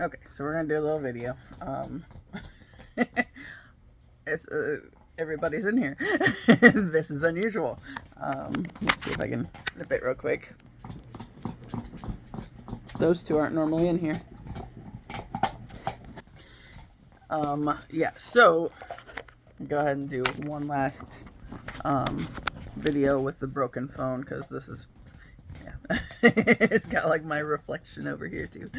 Okay, so we're gonna do a little video. It's everybody's in here. This is unusual. Let's see if I can flip it real quick. Those two aren't normally in here. Yeah. So go ahead and do one last video with the broken phone because this is yeah. It's got like my reflection over here too.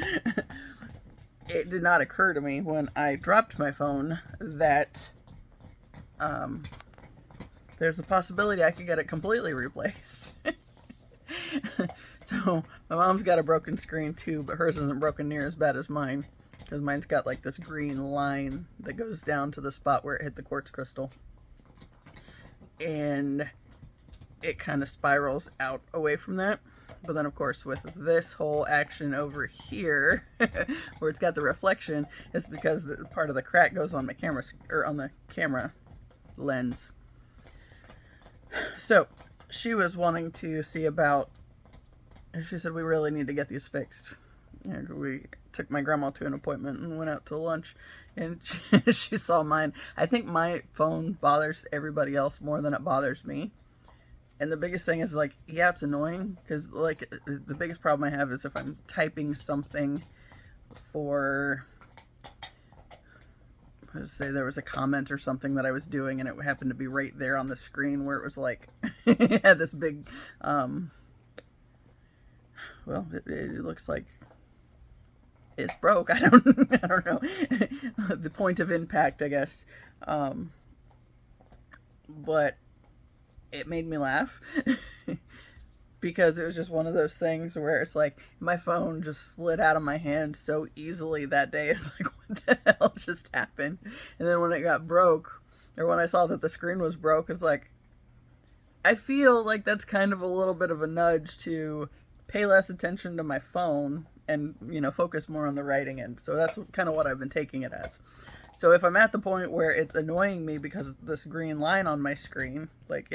It did not occur to me when I dropped my phone that there's a possibility I could get it completely replaced. So my mom's got a broken screen too, but hers isn't broken near as bad as mine because mine's got like this green line that goes down to the spot where it hit the quartz crystal, and it kind of spirals out away from that. But then, of course, with this whole action over here, where it's got the reflection, it's because the part of the crack goes on my camera, or on the camera lens. So she was wanting to see about. She said we really need to get these fixed. And we took my grandma to an appointment and went out to lunch, and she saw mine. I think my phone bothers everybody else more than it bothers me. And the biggest thing is, like, yeah, it's annoying because, like, the biggest problem I have is if I'm typing something for, let's say there was a comment or something that I was doing and it happened to be right there on the screen where it was like, it had this big, well, it looks like it's broke. I don't know. The point of impact, I guess. But it made me laugh because it was just one of those things where it's like my phone just slid out of my hand so easily that day. It's like, what the hell just happened? And then when it got broke, or when I saw that the screen was broke, it's like, I feel like that's kind of a little bit of a nudge to pay less attention to my phone and, you know, focus more on the writing end. So that's kind of what I've been taking it as. So if I'm at the point where it's annoying me because of this green line on my screen, like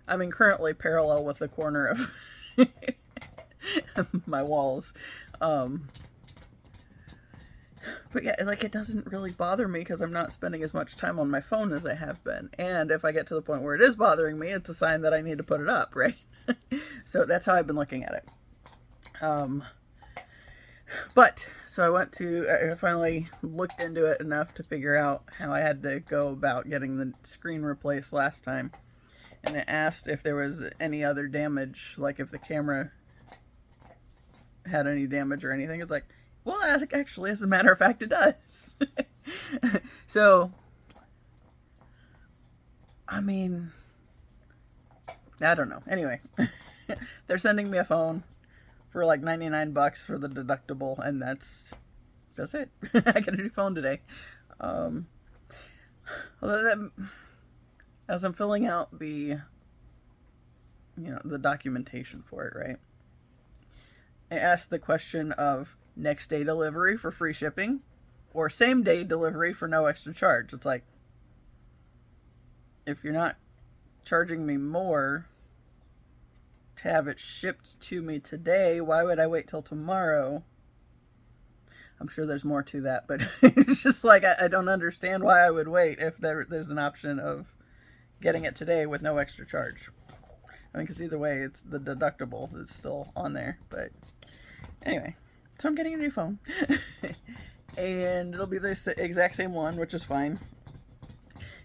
I mean, currently parallel with the corner of my walls. But yeah, like, it doesn't really bother me because I'm not spending as much time on my phone as I have been. And if I get to the point where it is bothering me, it's a sign that I need to put it up, right? So that's how I've been looking at it. But, so I finally looked into it enough to figure out how I had to go about getting the screen replaced last time. And it asked if there was any other damage, like if the camera had any damage or anything. It's like, well, actually, as a matter of fact, it does. So, I mean, I don't know. Anyway, they're sending me a phone for like $99 for the deductible, and that's it. I got a new phone today. As I'm filling out the documentation for it, right? I asked the question of next day delivery for free shipping or same day delivery for no extra charge. It's like, if you're not charging me more to have it shipped to me today, why would I wait till tomorrow? I'm sure there's more to that, but it's just like, I don't understand why I would wait if there's an option of getting it today with no extra charge. I mean, because either way, it's the deductible that's still on there. But anyway, so I'm getting a new phone. And it'll be the exact same one, which is fine.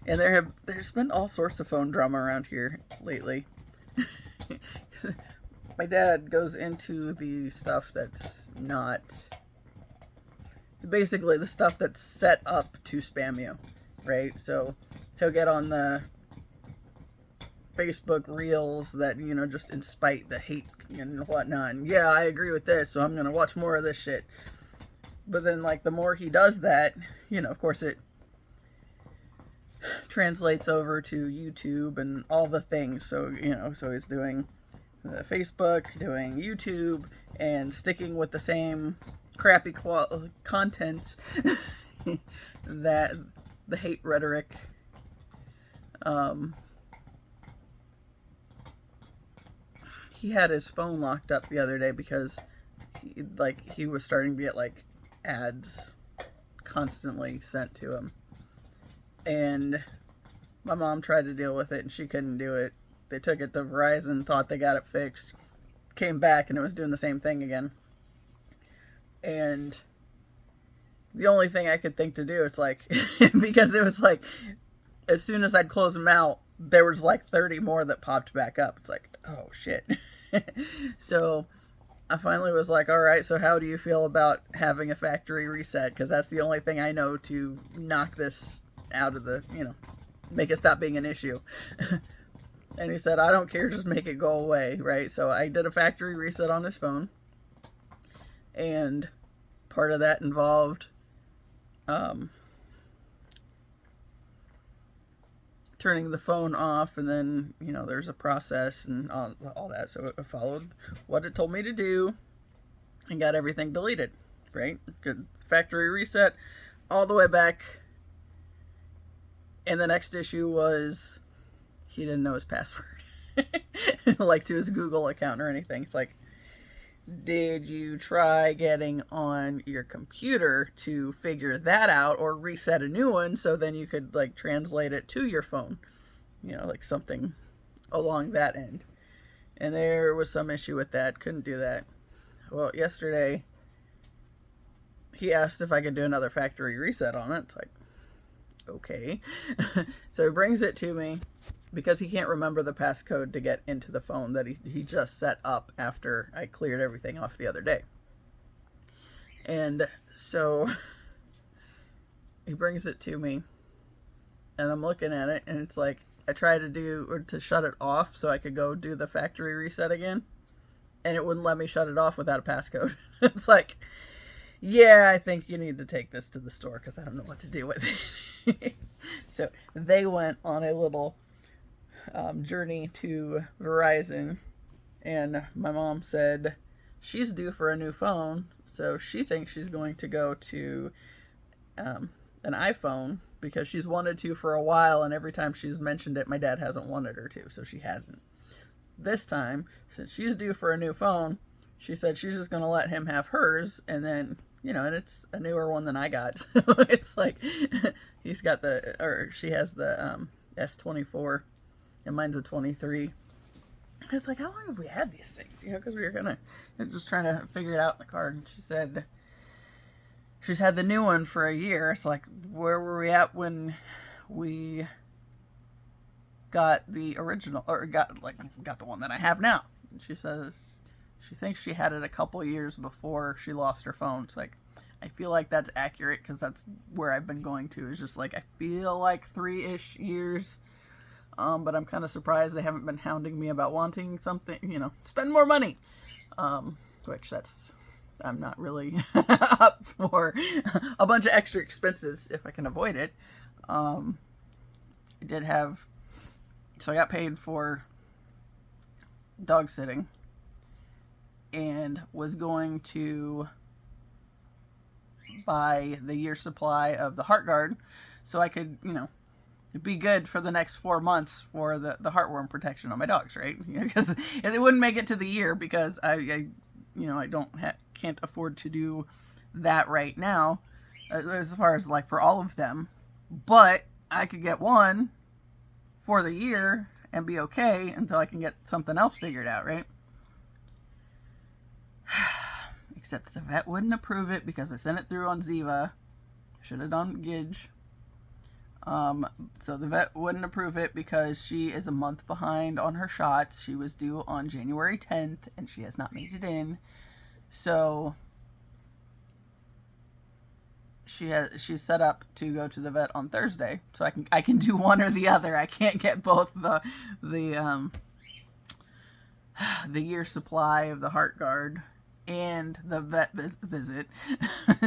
And there's been all sorts of phone drama around here lately. My dad goes into the stuff that's not... basically the stuff that's set up to spam you, right? So he'll get on the Facebook reels that, just incite the hate and whatnot. And yeah, I agree with this, so I'm going to watch more of this shit. But then, like, the more he does that, of course it translates over to YouTube and all the things. So, so he's doing Facebook, doing YouTube, and sticking with the same crappy content that the hate rhetoric he had his phone locked up the other day because he was starting to get like ads constantly sent to him. And my mom tried to deal with it and she couldn't do it. They took it to Verizon, thought they got it fixed, came back and it was doing the same thing again. And the only thing I could think to do, it's like, because it was like, as soon as I'd close them out, there was like 30 more that popped back up. It's like, oh shit. So I finally was like, all right, so how do you feel about having a factory reset? Because that's the only thing I know to knock this out of the, make it stop being an issue. And he said, I don't care, just make it go away, right? So I did a factory reset on his phone. And part of that involved turning the phone off, and then, there's a process and all that. So it followed what it told me to do and got everything deleted, right? Good factory reset all the way back. And the next issue was he didn't know his password, like to his Google account or anything. It's like, did you try getting on your computer to figure that out, or reset a new one so then you could like translate it to your phone? Like something along that end. And there was some issue with that. Couldn't do that. Well, yesterday he asked if I could do another factory reset on it. It's like, okay. So he brings it to me because he can't remember the passcode to get into the phone that he just set up after I cleared everything off the other day. And so he brings it to me and I'm looking at it and it's like, I tried to shut it off so I could go do the factory reset again, and it wouldn't let me shut it off without a passcode. It's like, yeah, I think you need to take this to the store because I don't know what to do with it. So they went on a little journey to Verizon, and my mom said she's due for a new phone, so she thinks she's going to go to an iPhone because she's wanted to for a while, and every time she's mentioned it, my dad hasn't wanted her to, so she hasn't. This time, since she's due for a new phone, she said she's just going to let him have hers, and then, and it's a newer one than I got, so it's like, she has the S24, and mine's a 23. I was like, how long have we had these things? Because we were just trying to figure it out in the car, and she said she's had the new one for a year. It's like, where were we at when we got the original, or got the one that I have now? And she says she thinks she had it a couple years before she lost her phone. It's like, I feel like that's accurate because that's where I've been going to. Is just like, I feel like 3-ish years. But I'm kind of surprised they haven't been hounding me about wanting something, spend more money. Which I'm not really up for a bunch of extra expenses if I can avoid it. I got paid for dog sitting and was going to buy the year supply of the HeartGuard so I could, be good for the next 4 months for the heartworm protection on my dogs, right? Because it wouldn't make it to the year because I can't afford to do that right now, as far as like for all of them. But I could get one for the year and be okay until I can get something else figured out, right? Except the vet wouldn't approve it because I sent it through on Ziva. Should have done Gidge. So the vet wouldn't approve it because she is a month behind on her shots. She was due on January 10th and she has not made it in. So she's set up to go to the vet on Thursday. So I can do one or the other. I can't get both the year supply of the HeartGuard and the vet visit.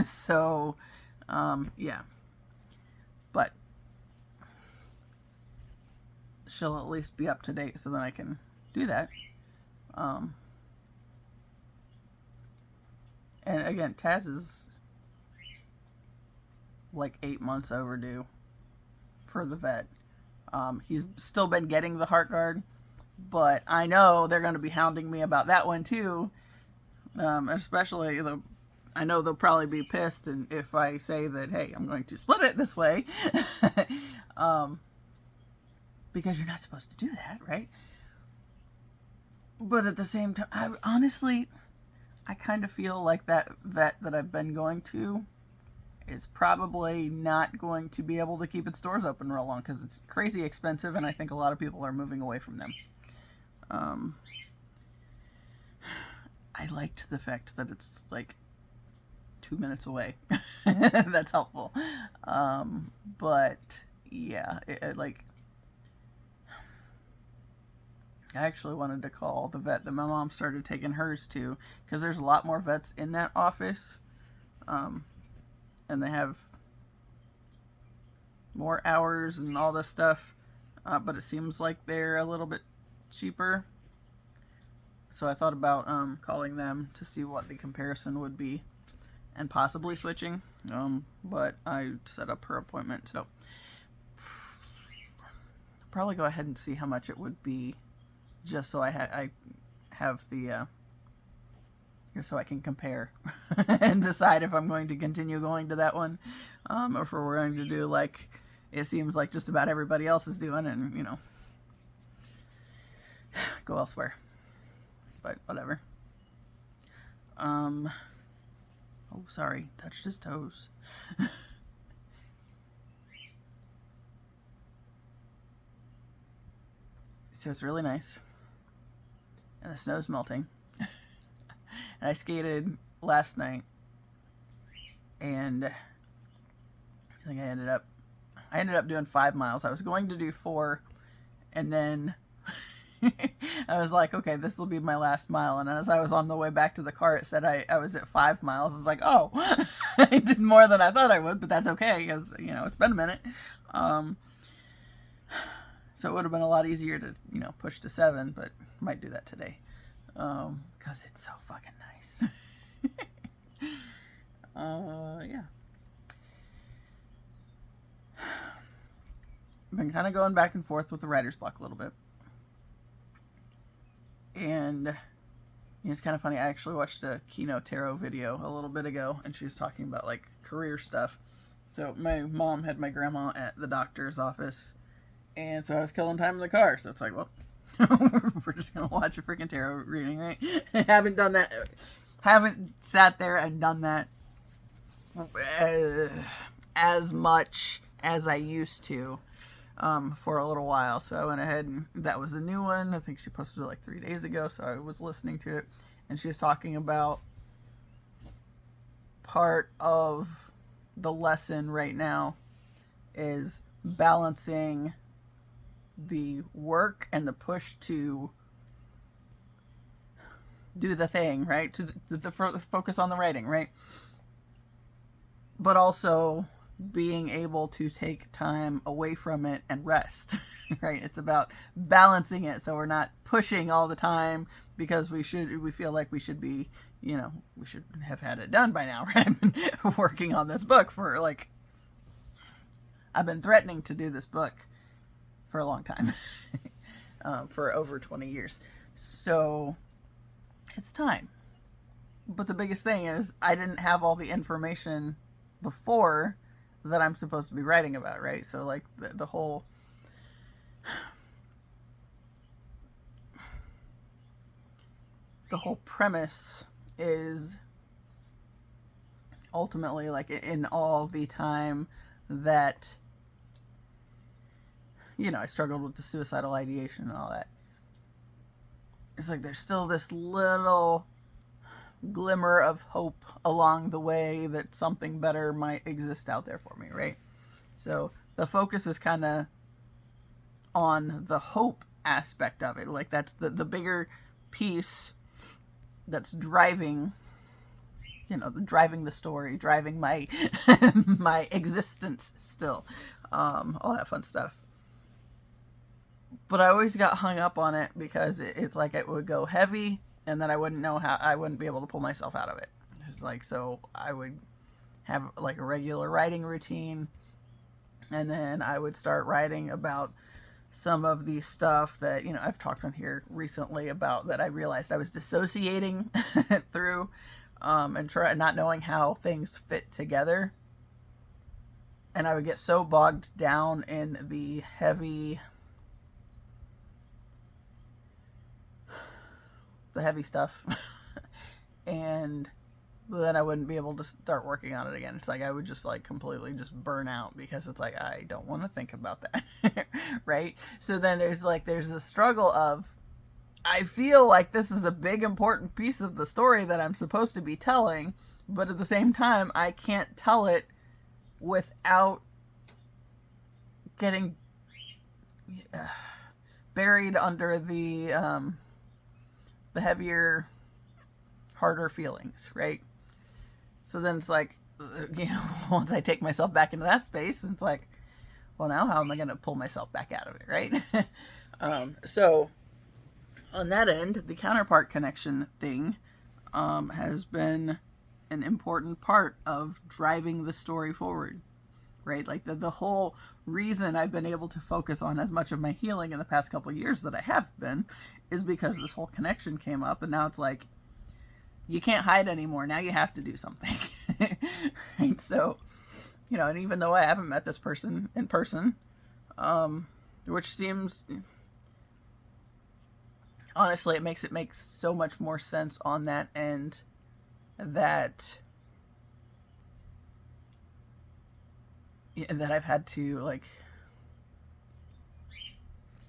So yeah. But she'll at least be up to date so then I can do that. And again, Taz is like 8 months overdue for the vet. He's still been getting the HeartGuard, but I know they're going to be hounding me about that one too. Especially I know they'll probably be pissed, and if I say that, hey, I'm going to split it this way, because you're not supposed to do that, right? But at the same time, I kind of feel like that vet that I've been going to is probably not going to be able to keep its doors open real long because it's crazy expensive, and I think a lot of people are moving away from them. I liked the fact that it's like 2 minutes away. That's helpful. But yeah, like, I actually wanted to call the vet that my mom started taking hers to, because there's a lot more vets in that office, and they have more hours and all this stuff, but it seems like they're a little bit cheaper. So I thought about calling them to see what the comparison would be and possibly switching, but I set up her appointment, so I'll probably go ahead and see how much it would be, just so I have the so I can compare and decide if I'm going to continue going to that one, or if we're going to do like it seems like just about everybody else is doing, and go elsewhere. But whatever. Oh, sorry, touched his toes. So it's really nice, and the snow's melting. And I skated last night, and I think I ended up doing 5 miles. I was going to do 4, and then I was like, okay, this will be my last mile. And as I was on the way back to the car, it said I was at 5 miles. I was like, oh, I did more than I thought I would, but that's okay because, it's been a minute. So it would have been a lot easier to, push to 7, but I might do that today. Because it's so fucking nice. Yeah. I've been kind of going back and forth with the writer's block a little bit. And it's kind of funny. I actually watched a Kino Tarot video a little bit ago, and she was talking about like career stuff. So my mom had my grandma at the doctor's office, and so I was killing time in the car. So it's like, well, we're just gonna watch a freaking tarot reading, right? I haven't done that. Haven't sat there and done that as much as I used to. For a little while, so I went ahead and that was the new one. I think she posted it like 3 days ago, so I was listening to it, and she was talking about part of the lesson right now is balancing the work and the push to do the thing, right? To the focus on the writing, right? But also being able to take time away from it and rest, right? It's about balancing it so we're not pushing all the time because we feel like we should be, we should have had it done by now, right? I've been working on this book for I've been threatening to do this book for a long time, for over 20 years. So it's time. But the biggest thing is I didn't have all the information before that I'm supposed to be writing about, right? So like the whole premise is ultimately like in all the time that I struggled with the suicidal ideation and all that, it's like there's still this little glimmer of hope along the way that something better might exist out there for me, right? So the focus is kind of on the hope aspect of it. Like that's the bigger piece that's driving, driving the story, driving my my existence still, all that fun stuff. But I always got hung up on it because it's like it would go heavy, and then I wouldn't be able to pull myself out of it. It's like, so I would have like a regular writing routine, and then I would start writing about some of the stuff that, I've talked on here recently about that I realized I was dissociating through. and not knowing how things fit together. And I would get so bogged down in the heavy stuff. And then I wouldn't be able to start working on it again. It's like I would just like completely just burn out, because it's like I don't want to think about that. Right? So then there's a struggle of, I feel like this is a big important piece of the story that I'm supposed to be telling, but at the same time I can't tell it without getting buried under the heavier, harder feelings, right? So then it's like, once I take myself back into that space, it's like, well, now how am I going to pull myself back out of it, right? So on that end, the counterpart connection thing has been an important part of driving the story forward, right? Like the whole reason I've been able to focus on as much of my healing in the past couple of years that I have been is because this whole connection came up, and now it's like, you can't hide anymore. Now you have to do something. Right? So, and even though I haven't met this person in person, which seems, honestly, it makes so much more sense on that end, that I've had to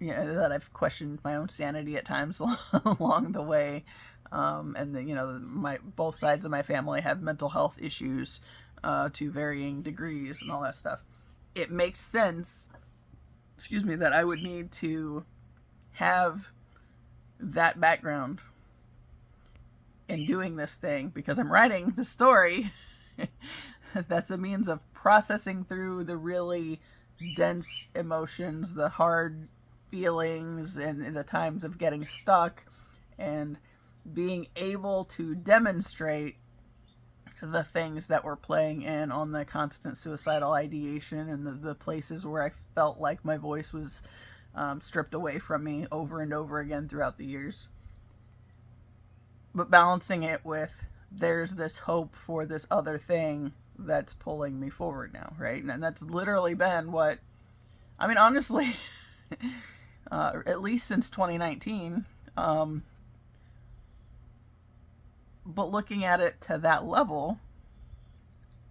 that I've questioned my own sanity at times along the way. And then, both sides of my family have mental health issues to varying degrees and all that stuff. It makes sense, that I would need to have that background in doing this thing, because I'm writing the story. That's a means of processing through the really dense emotions, the hard feelings, and the times of getting stuck, and being able to demonstrate the things that were playing in on the constant suicidal ideation, and the places where I felt like my voice was stripped away from me over and over again throughout the years. But balancing it with, there's this hope for this other thing that's pulling me forward now, right? And that's literally been what, honestly, at least since 2019, but looking at it to that level,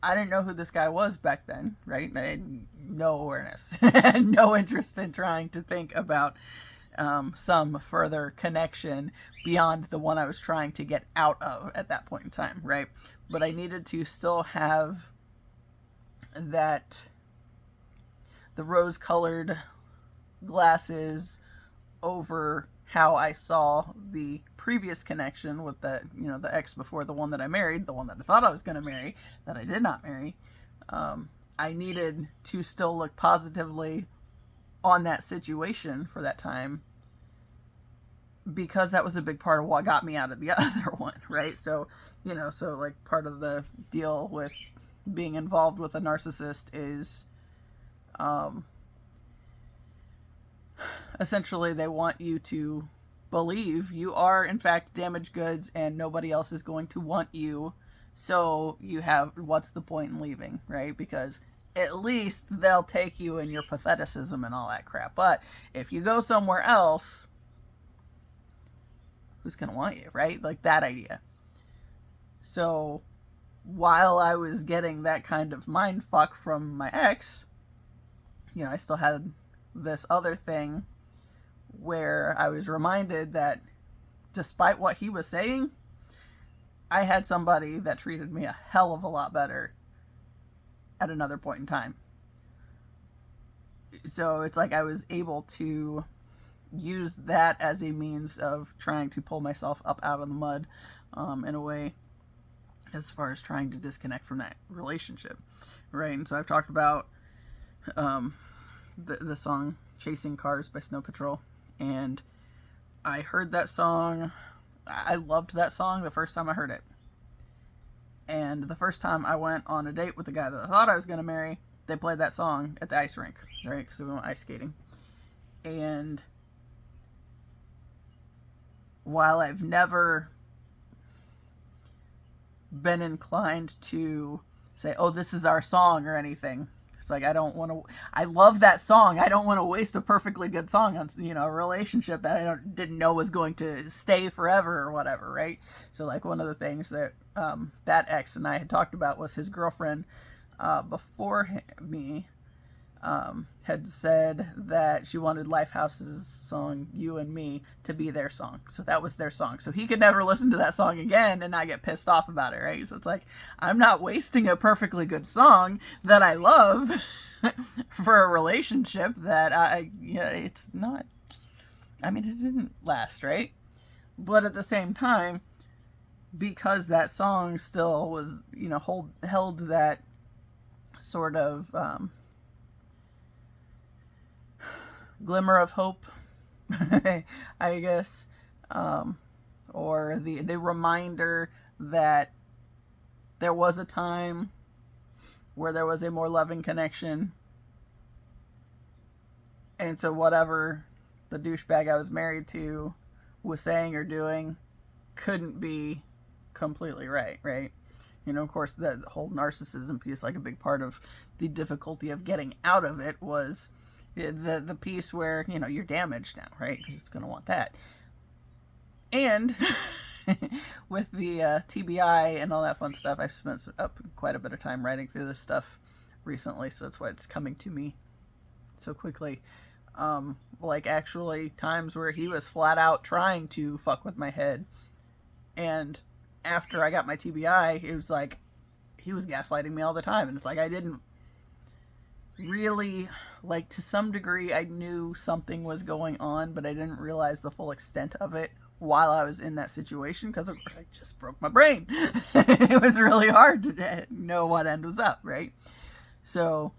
I didn't know who this guy was back then, right? I had no awareness, no interest in trying to think about some further connection beyond the one I was trying to get out of at that point in time, right? But I needed to still have the rose-colored glasses over how I saw the previous connection with the ex before the one that I married, the one that I thought I was going to marry, that I did not marry. I needed to still look positively on that situation for that time, because that was a big part of what got me out of the other one, right? So, part of the deal with being involved with a narcissist is, essentially they want you to believe you are in fact damaged goods and nobody else is going to want you. So what's the point in leaving, right? Because at least they'll take you in your patheticism and all that crap. But if you go somewhere else, who's going to want you, right? Like that idea. So while I was getting that kind of mind fuck from my ex, I still had this other thing where I was reminded that despite what he was saying, I had somebody that treated me a hell of a lot better at another point in time. So it's like I was able to use that as a means of trying to pull myself up out of the mud, in a way, as far as trying to disconnect from that relationship, right? And so I've talked about the song Chasing Cars by Snow Patrol, and I heard that song, I loved that song the first time I heard it. And the first time I went on a date with the guy that I thought I was going to marry, they played that song at the ice rink, right? Because we went ice skating. And while I've never been inclined to say, oh, this is our song or anything. It's like, I love that song. I don't want to waste a perfectly good song on, a relationship that didn't know was going to stay forever or whatever, right? So like one of the things that that ex and I had talked about was his girlfriend before me had said that she wanted Lifehouse's song "You and Me" to be their song. So that was their song. So he could never listen to that song again and not get pissed off about it, right? So it's like, I'm not wasting a perfectly good song that I love for a relationship that it's not, it didn't last, right? But at the same time, because that song still was, held that sort of glimmer of hope, I guess, or the reminder that there was a time where there was a more loving connection, and so whatever the douchebag I was married to was saying or doing couldn't be completely right? Of course, the whole narcissism piece, like a big part of the difficulty of getting out of it was the piece where, you're damaged now, right? It's going to want that. And with the TBI and all that fun stuff, I've spent quite a bit of time writing through this stuff recently, so that's why it's coming to me so quickly. Like actually times where he was flat out trying to fuck with my head, and after I got my TBI, it was like he was gaslighting me all the time, and it's like I didn't really, like, to some degree I knew something was going on, but I didn't realize the full extent of it while I was in that situation, because I just broke my brain. It was really hard to know what end was up, right? So,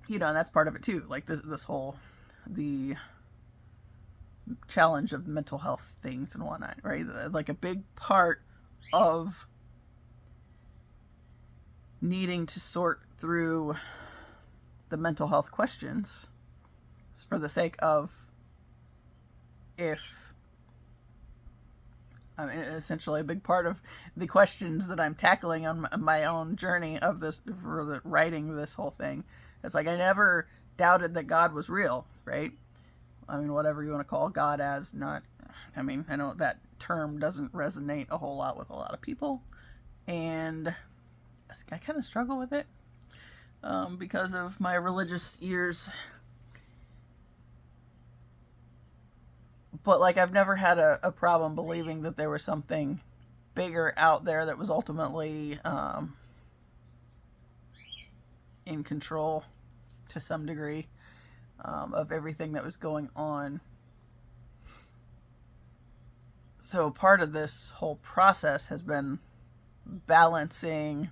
and that's part of it too, like this whole, the challenge of mental health things and whatnot, right? Like a big part of needing to sort through the mental health questions is for the sake of, essentially a big part of the questions that I'm tackling on my own journey of this, for writing this whole thing. It's like I never doubted that God was real, right? Whatever you want to call God as, not, I know that term doesn't resonate a whole lot with a lot of people, and I kind of struggle with it because of my religious years. But, like, I've never had a problem believing that there was something bigger out there that was ultimately in control to some degree of everything that was going on. So part of this whole process has been balancing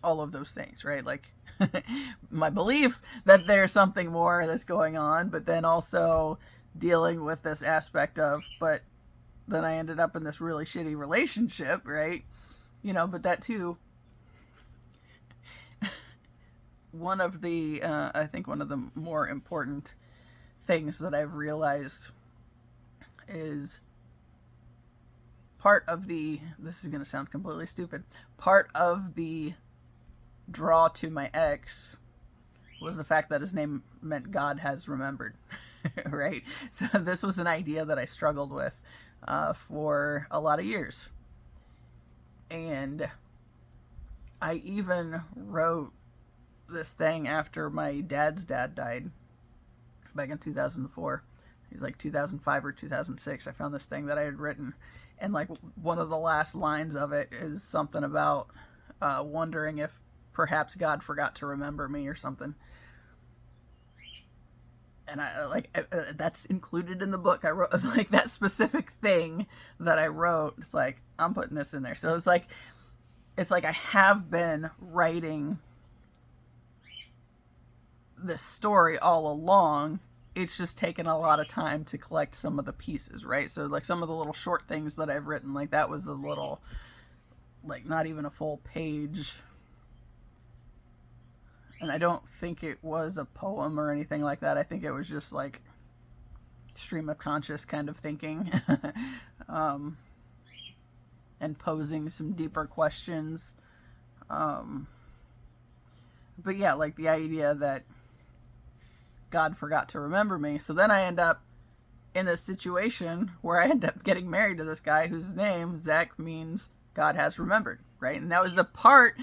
all of those things, right? Like my belief that there's something more that's going on, but then also dealing with this aspect of, but then I ended up in this really shitty relationship, right? But that too, one of the, I think one of the more important things that I've realized is part of the, this is going to sound completely stupid, part of the draw to my ex was the fact that his name meant God has remembered, right? So this was an idea that I struggled with for a lot of years. And I even wrote this thing after my dad's dad died back in 2004. It was like 2005 or 2006. I found this thing that I had written, and like one of the last lines of it is something about wondering if perhaps God forgot to remember me or something. And that's included in the book. I wrote like that specific thing that I wrote. It's like, I'm putting this in there. So it's like I have been writing this story all along. It's just taken a lot of time to collect some of the pieces, right? So like some of the little short things that I've written, like that was a little, like not even a full page. And I don't think it was a poem or anything like that. I think it was just like stream of conscious kind of thinking. and posing some deeper questions. But yeah, like the idea that God forgot to remember me. So then I end up in this situation where I end up getting married to this guy whose name, Zach, means God has remembered, right? And that was a part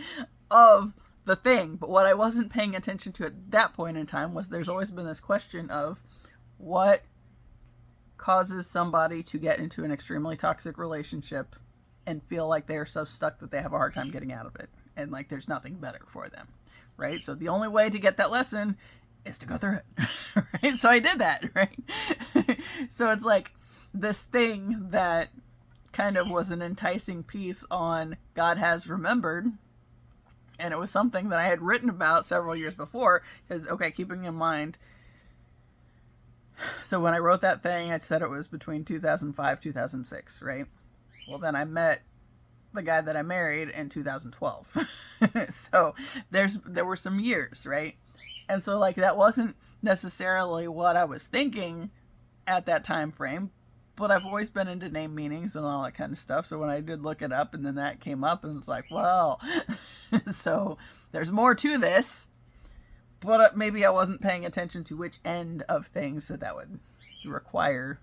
of the thing. But what I wasn't paying attention to at that point in time was there's always been this question of what causes somebody to get into an extremely toxic relationship and feel like they are so stuck that they have a hard time getting out of it. And like there's nothing better for them, right? So the only way to get that lesson is to go through it, right? So I did that, right? So it's like this thing that kind of was an enticing piece on God has remembered. And it was something that I had written about several years before. Because, okay, keeping in mind, so when I wrote that thing, I said it was between 2005, 2006, right? Well, then I met the guy that I married in 2012. So there were some years, right? And so like that wasn't necessarily what I was thinking at that time frame, but I've always been into name meanings and all that kind of stuff. So when I did look it up and then that came up and it's like, well, so there's more to this, but maybe I wasn't paying attention to which end of things that would require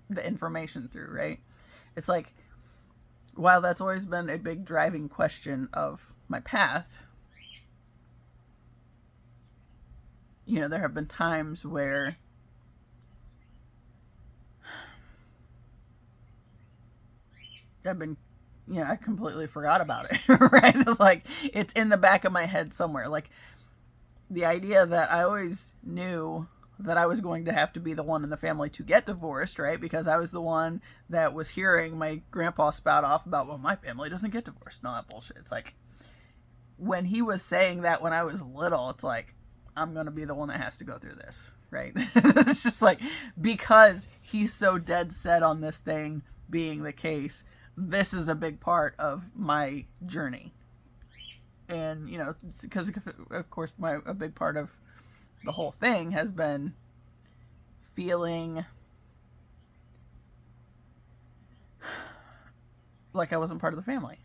the information through, right? It's like, while that's always been a big driving question of my path, you know, there have been times where I completely forgot about it, right? It's like, it's in the back of my head somewhere. Like, the idea that I always knew that I was going to have to be the one in the family to get divorced, right? Because I was the one that was hearing my grandpa spout off about, well, my family doesn't get divorced and all that bullshit. It's like, when he was saying that when I was little, it's like, I'm going to be the one that has to go through this, right? It's just like, because he's so dead set on this thing being the case, this is a big part of my journey. And, you know, because of course a big part of the whole thing has been feeling like I wasn't part of the family.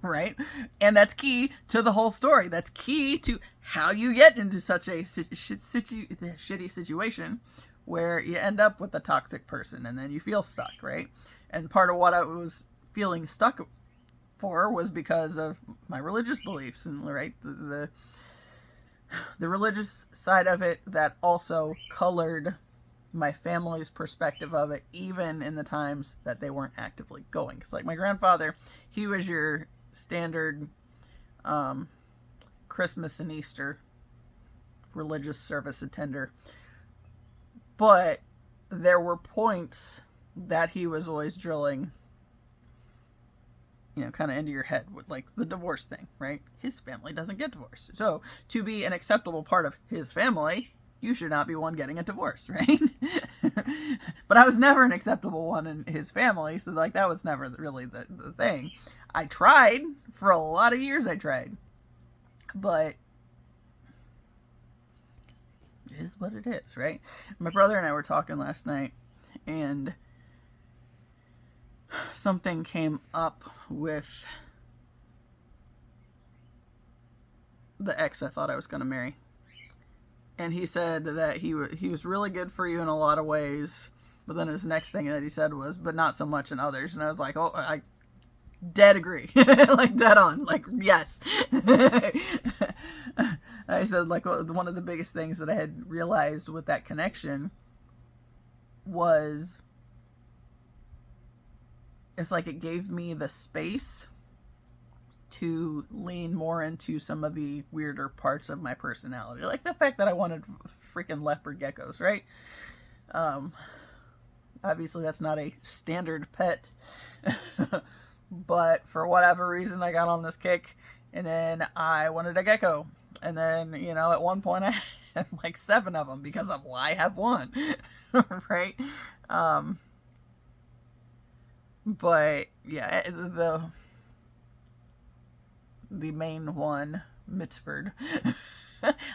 Right? And that's key to the whole story. That's key to how you get into such a shitty situation where you end up with a toxic person and then you feel stuck, right? And part of what I was feeling stuck for was because of my religious beliefs and, right, the religious side of it that also colored my family's perspective of it, even in the times that they weren't actively going. Because like my grandfather, he was your standard Christmas and Easter religious service attender. But there were points that he was always drilling, you know, kind of into your head with like the divorce thing, right? His family doesn't get divorced. So to be an acceptable part of his family, you should not be one getting a divorce, right? But I was never an acceptable one in his family, so like that was never really the thing. I tried for a lot of years. I tried, but it is what it is, right? My brother and I were talking last night, and something came up with the ex I thought I was going to marry. And he said that he was really good for you in a lot of ways, but then his next thing that he said was, but not so much in others. And I was like, oh, I dead agree. Like dead on. Like, yes. I said, like, one of the biggest things that I had realized with that connection was, it's like it gave me the space to lean more into some of the weirder parts of my personality. Like the fact that I wanted freaking leopard geckos, right? Obviously that's not a standard pet. But for whatever reason I got on this kick and then I wanted a gecko. And then, you know, at one point I had like 7 of them because of why I have one. Right? But yeah, the main one, Mittsford.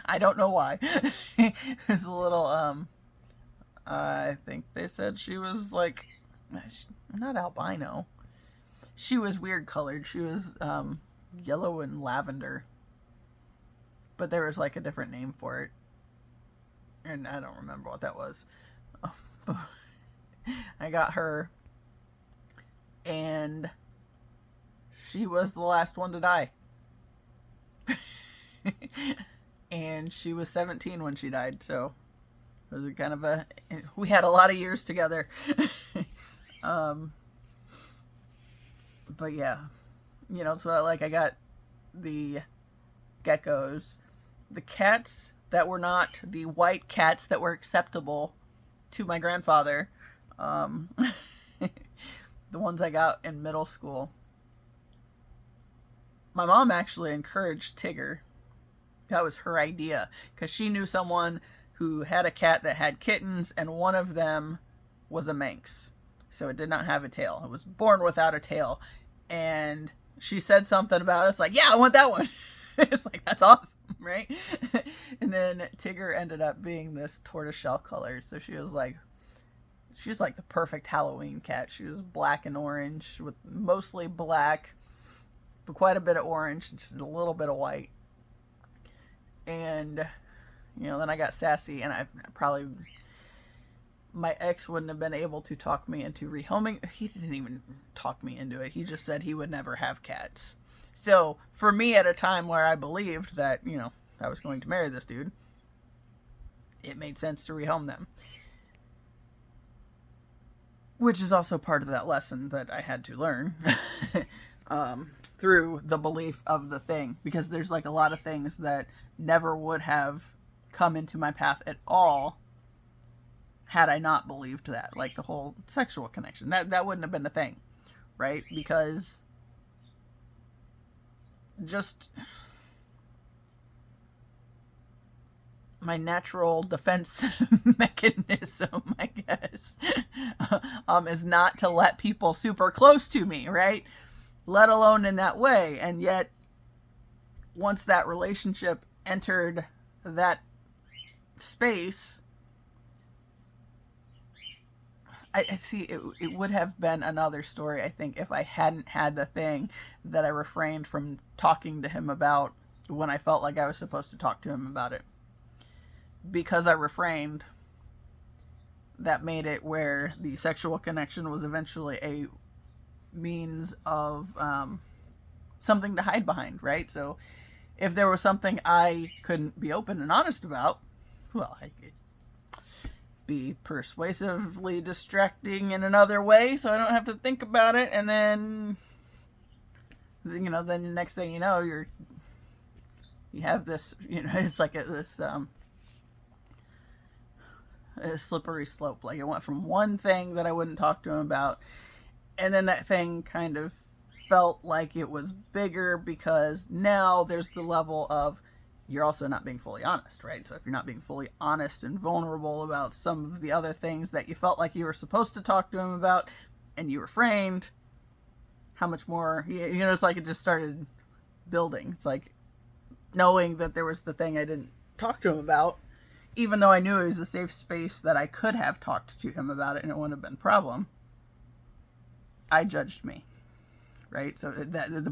I don't know why. It's a little, I think they said she was like, not albino, She was weird colored. She was yellow and lavender. But there was like a different name for it. And I don't remember what that was. I got her. And she was the last one to die. And she was 17 when she died. So it was kind of a... We had a lot of years together. But yeah. You know, so like I got the geckos. The cats that were not the white cats that were acceptable to my grandfather. The ones I got in middle school. My mom actually encouraged Tigger. That was her idea. Because she knew someone who had a cat that had kittens, and one of them was a Manx. So it did not have a tail. It was born without a tail. And she said something about it. It's like, yeah, I want that one. It's like, that's awesome, right? And then Tigger ended up being this tortoiseshell color. So she was like the perfect Halloween cat. She was black and orange, with mostly black, but quite a bit of orange, and just a little bit of white. And, you know, then I got sassy, and my ex wouldn't have been able to talk me into rehoming. He didn't even talk me into it. He just said he would never have cats. So for me, at a time where I believed that, you know, I was going to marry this dude, it made sense to rehome them. Which is also part of that lesson that I had to learn through the belief of the thing. Because there's like a lot of things that never would have come into my path at all had I not believed that. Like the whole sexual connection. That wouldn't have been a thing, right? Because just my natural defense mechanism, I guess, is not to let people super close to me, right? Let alone in that way. And yet, once that relationship entered that space, I see it would have been another story, I think, if I hadn't had the thing that I refrained from talking to him about when I felt like I was supposed to talk to him about it. Because I refrained, that made it where the sexual connection was eventually a means of something to hide behind, right? So if there was something I couldn't be open and honest about, well, I could be persuasively distracting in another way so I don't have to think about it, and then, you know, then the next thing you know, you have this, you know, it's like this a slippery slope. Like it went from one thing that I wouldn't talk to him about, and then that thing kind of felt like it was bigger because now there's the level of you're also not being fully honest, right? So if you're not being fully honest and vulnerable about some of the other things that you felt like you were supposed to talk to him about and you refrained, how much more, you know, it's like it just started building. It's like knowing that there was the thing I didn't talk to him about, even though I knew it was a safe space that I could have talked to him about it and it wouldn't have been a problem, I judged me, right? So that the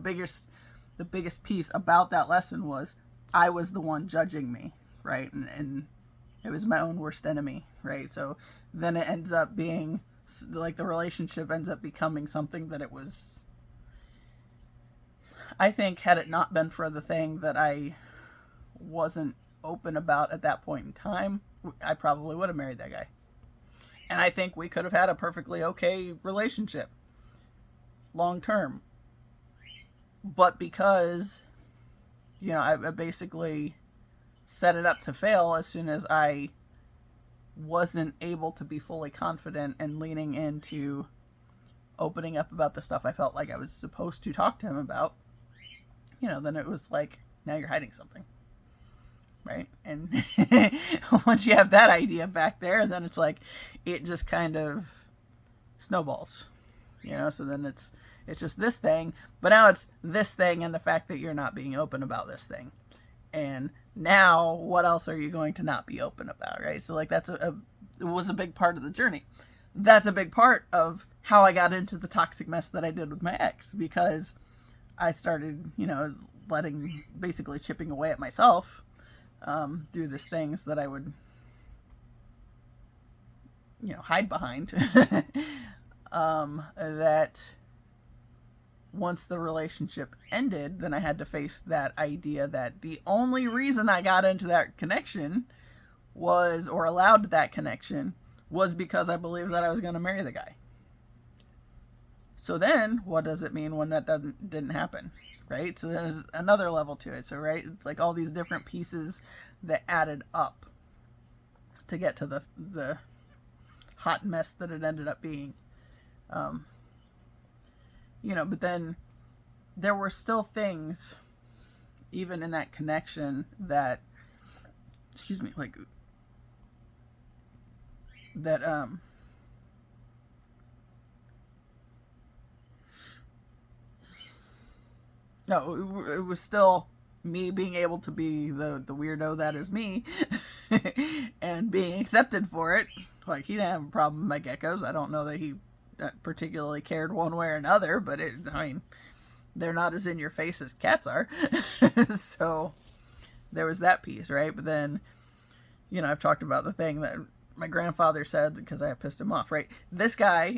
biggest piece about that lesson was I was the one judging me, right? And it was my own worst enemy, right? So then it ends up being, like, the relationship ends up becoming something that it was, I think, had it not been for the thing that I wasn't open about at that point in time, I probably would have married that guy. And I think we could have had a perfectly okay relationship long term. But because, you know, I basically set it up to fail as soon as I wasn't able to be fully confident and leaning into opening up about the stuff I felt like I was supposed to talk to him about, you know, then it was like, now you're hiding something, right? And once you have that idea back there, then it's like, it just kind of snowballs, you know? So then it's just this thing, but now it's this thing and the fact that you're not being open about this thing. And now what else are you going to not be open about, right? So like it was a big part of the journey. that's a big part of how I got into the toxic mess that I did with my ex, because I started, basically chipping away at myself through these things that I would, hide behind. That once the relationship ended, then I had to face that idea that the only reason I got into that connection was, or allowed that connection, was because I believed that I was going to marry the guy. So then, what does it mean when that didn't happen, right? So there's another level to it. So, right, it's like all these different pieces that added up to get to the hot mess that it ended up being. But then there were still things, even in that connection, that, no, it was still me being able to be the weirdo that is me and being accepted for it. Like, he didn't have a problem with my geckos. I don't know that he particularly cared one way or another, but they're not as in your face as cats are. So there was that piece, right? But then, I've talked about the thing that my grandfather said because I pissed him off, right? This guy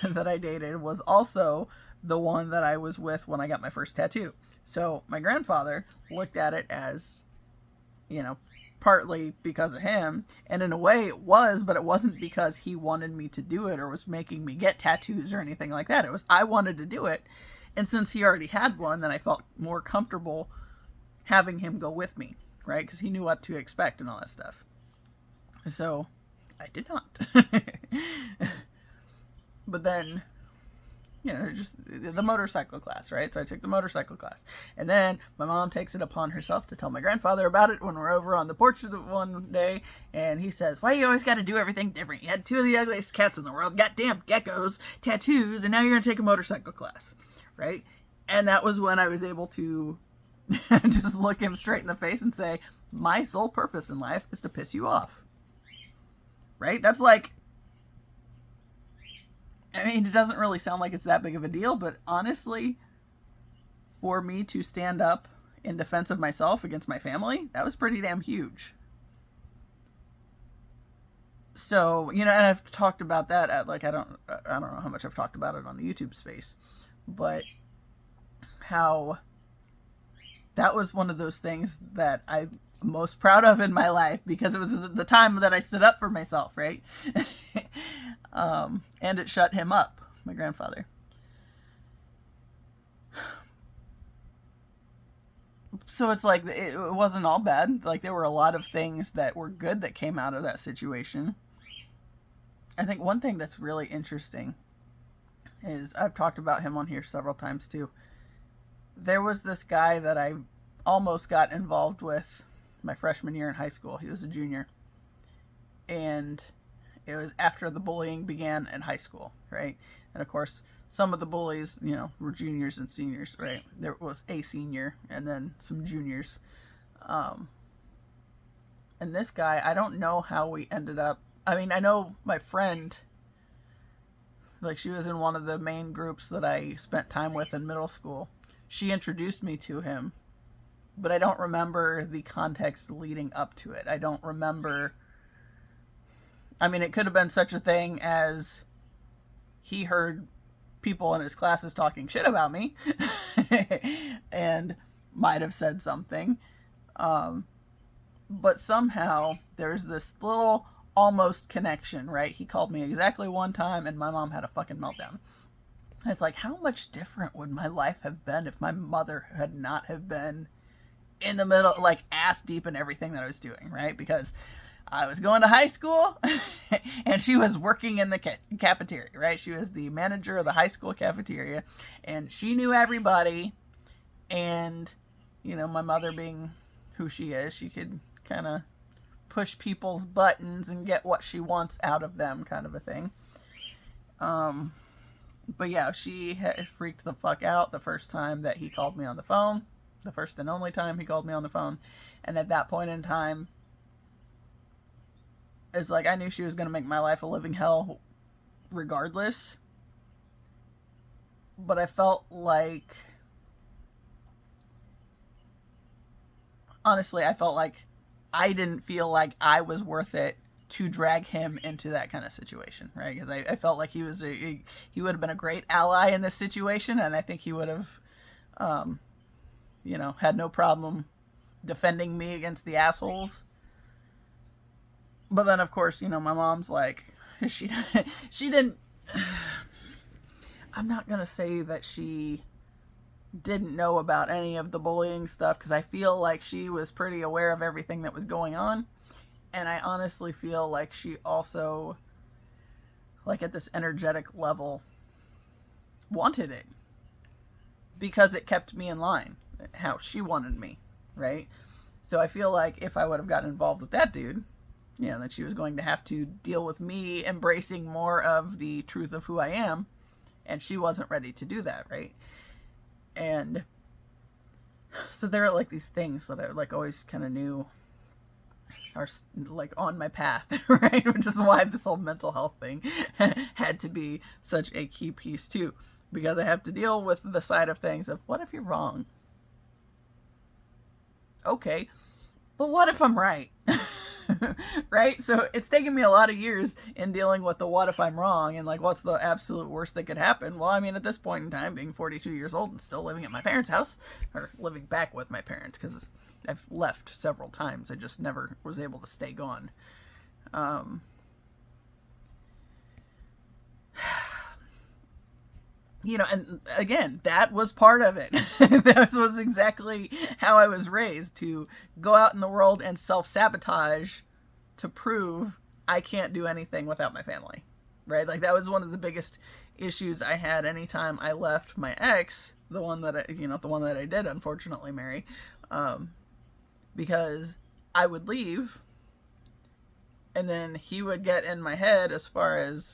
that I dated was also the one that I was with when I got my first tattoo. So my grandfather looked at it as, partly because of him, and in a way it was, but it wasn't because he wanted me to do it or was making me get tattoos or anything like that. It was, I wanted to do it, and since he already had one, then I felt more comfortable having him go with me, right? Because he knew what to expect and all that stuff. So I did not. But then, just the motorcycle class, right? So I took the motorcycle class. And then my mom takes it upon herself to tell my grandfather about it when we're over on the porch one day. And he says, why you always got to do everything different? You had two of the ugliest cats in the world, goddamn geckos, tattoos, and now you're going to take a motorcycle class, right? And that was when I was able to just look him straight in the face and say, my sole purpose in life is to piss you off, right? That's like, it doesn't really sound like it's that big of a deal, but honestly, for me to stand up in defense of myself against my family, that was pretty damn huge. So, and I've talked about that at, I don't know how much I've talked about it on the YouTube space, but how that was one of those things that I'm most proud of in my life, because it was the time that I stood up for myself, right? And it shut him up, my grandfather. So it's like, it wasn't all bad. Like, there were a lot of things that were good that came out of that situation. I think one thing that's really interesting is, I've talked about him on here several times too. There was this guy that I almost got involved with my freshman year in high school. He was a junior. And it was after the bullying began in high school, right? And of course, some of the bullies, were juniors and seniors, right? There was a senior and then some juniors. And this guy, I don't know how we ended up. I know my friend, she was in one of the main groups that I spent time with in middle school. She introduced me to him, but I don't remember the context leading up to it. I don't remember. It could have been such a thing as he heard people in his classes talking shit about me and might have said something. But somehow there's this little almost connection, right? He called me exactly one time and my mom had a fucking meltdown. And it's like, how much different would my life have been if my mother had not have been in the middle, ass deep in everything that I was doing, right? Because I was going to high school and she was working in the cafeteria, right? She was the manager of the high school cafeteria and she knew everybody. And, my mother being who she is, she could kind of push people's buttons and get what she wants out of them, kind of a thing. But yeah, she freaked the fuck out the first time that he called me on the phone. The first and only time he called me on the phone. And at that point in time, It's like I knew she was going to make my life a living hell regardless. But I felt like, honestly, I felt like I didn't feel like I was worth it to drag him into that kind of situation, right? Because I felt like he would have been a great ally in this situation, and I think he would have, had no problem defending me against the assholes. But then, of course, my mom's like, she didn't. I'm not gonna say that she didn't know about any of the bullying stuff, because I feel like she was pretty aware of everything that was going on. And I honestly feel like she also, like at this energetic level, wanted it. Because it kept me in line, how she wanted me, right? So I feel like if I would have gotten involved with that dude, that she was going to have to deal with me embracing more of the truth of who I am. And she wasn't ready to do that, right? And so there are like these things that I like always kind of knew are like on my path, right? Which is why this whole mental health thing had to be such a key piece too, because I have to deal with the side of things of what if you're wrong? Okay, but what if I'm right? Right? So it's taken me a lot of years in dealing with the what if I'm wrong and like what's the absolute worst that could happen. Well, I mean, at this point in time, being 42 years old and still living at my parents' house, or living back with my parents, because I've left several times. I just never was able to stay gone. And again, that was part of it. That was exactly how I was raised, to go out in the world and self-sabotage to prove I can't do anything without my family, right? Like that was one of the biggest issues I had anytime I left my ex, the one that I did unfortunately marry, because I would leave and then he would get in my head as far as,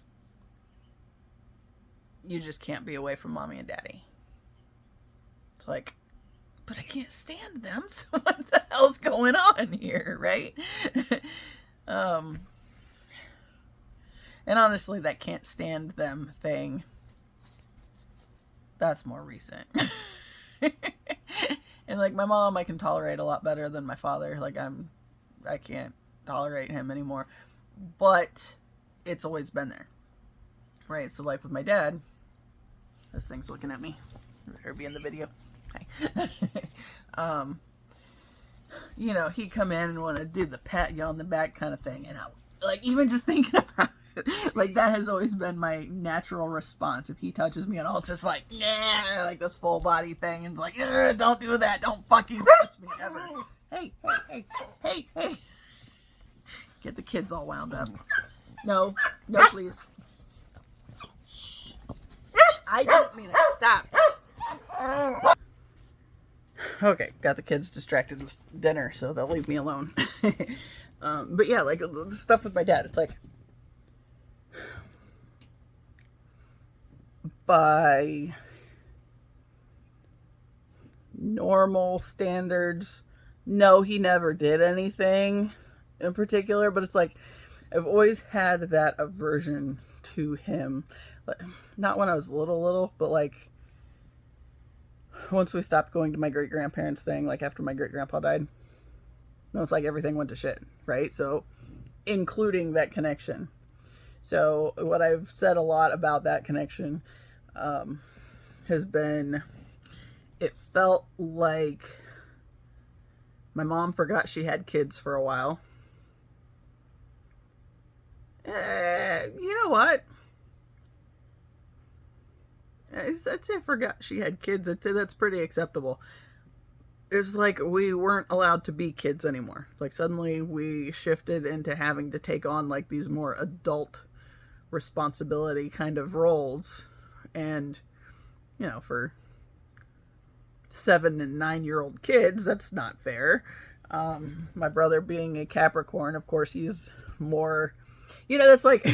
you just can't be away from mommy and daddy. It's like, but I can't stand them, so what the hell's going on here, right? And honestly, that can't stand them thing, that's more recent. And like my mom, I can tolerate a lot better than my father. Like I can't tolerate him anymore. But it's always been there, right? So like with my dad, this thing's looking at me. Better be in the video. Hi. He'd come in and want to do the pat you on the back kind of thing, and I like even just thinking about it, like that has always been my natural response. If he touches me at all, it's just like, yeah, like this full body thing, and it's like, don't do that, don't fucking touch me ever. Hey, get the kids all wound up. No, please. I don't mean it. Stop. Okay, got the kids distracted with dinner, so they'll leave me alone. But yeah, like the stuff with my dad, it's like, by normal standards, no, he never did anything in particular, but it's like, I've always had that aversion to him. Not when I was little, but like once we stopped going to my great-grandparents thing, like after my great-grandpa died, it's like everything went to shit, right? So including that connection. So what I've said a lot about that connection has been, it felt like my mom forgot she had kids for a while. You know what? I'd say I forgot she had kids. I'd say that's pretty acceptable. It's like we weren't allowed to be kids anymore. Like suddenly we shifted into having to take on like these more adult responsibility kind of roles. And, for 7 and 9-year-old kids, that's not fair. My brother being a Capricorn, of course, he's more, that's like...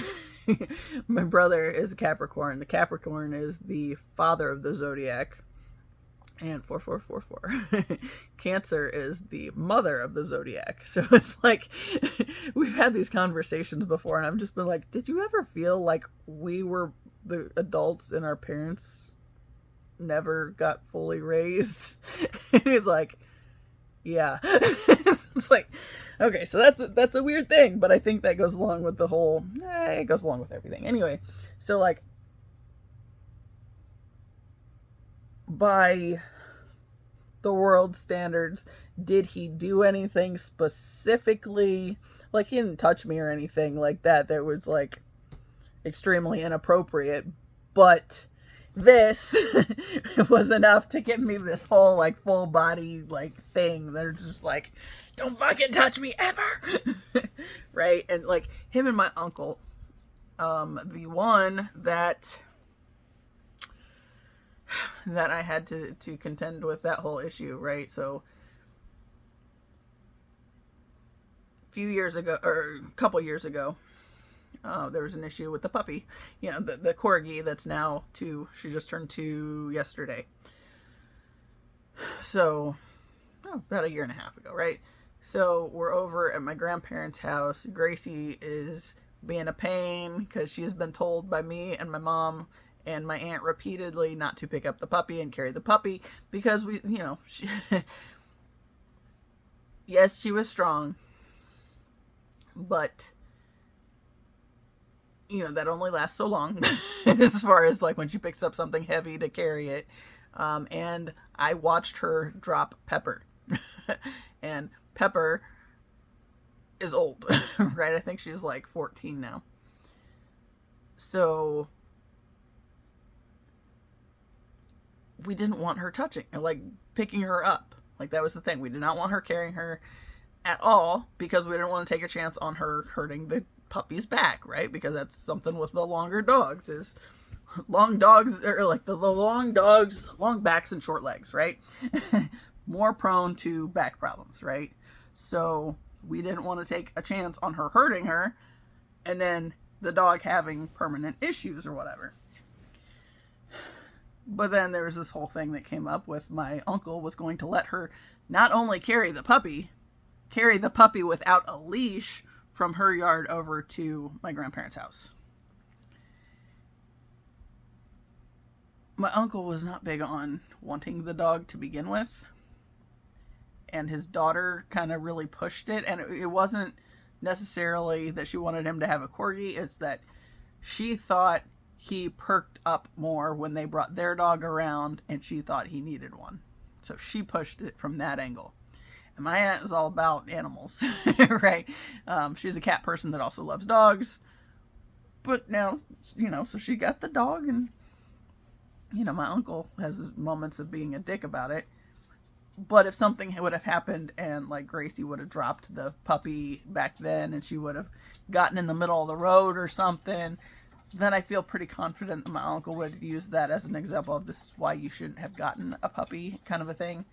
My brother is a Capricorn. The Capricorn is the father of the zodiac. and 4444. Cancer is the mother of the zodiac. So it's like we've had these conversations before, and I've just been like, did you ever feel like we were the adults and our parents never got fully raised? And he's like, yeah. It's like, okay, so that's a weird thing, but I think that goes along with the whole, it goes along with everything. Anyway, so like, by the world standards, did he do anything specifically? Like, he didn't touch me or anything like that was like extremely inappropriate, but this was enough to give me this whole like full body like thing. They're just like, don't fucking touch me ever. Right? And like him and my uncle, the one that I had to contend with that whole issue, right? So a few years ago, or a couple years ago, there was an issue with the puppy, the corgi that's now 2. She just turned 2 yesterday. So, about a year and a half ago, right? So we're over at my grandparents' house. Gracie is being a pain because she's been told by me and my mom and my aunt repeatedly not to pick up the puppy and carry the puppy because yes, she was strong, but that only lasts so long as far as like when she picks up something heavy to carry it. And I watched her drop Pepper. And Pepper is old, right? I think she's like 14 now. So we didn't want her touching, like picking her up. Like that was the thing. We did not want her carrying her at all because we didn't want to take a chance on her hurting the puppy's back, right? Because that's something with the longer dogs is long dogs, or like the long dogs, long backs and short legs, right? More prone to back problems, right? So we didn't want to take a chance on her hurting her and then the dog having permanent issues or whatever. But then there was this whole thing that came up with my uncle was going to let her not only carry the puppy without a leash from her yard over to my grandparents' house. My uncle was not big on wanting the dog to begin with. And his daughter kind of really pushed it. And it wasn't necessarily that she wanted him to have a corgi. It's that she thought he perked up more when they brought their dog around and she thought he needed one. So she pushed it from that angle. And my aunt is all about animals, right? She's a cat person that also loves dogs. But now, so she got the dog and, my uncle has moments of being a dick about it. But if something would have happened and like Gracie would have dropped the puppy back then and she would have gotten in the middle of the road or something, then I feel pretty confident that my uncle would use that as an example of this is why you shouldn't have gotten a puppy kind of a thing.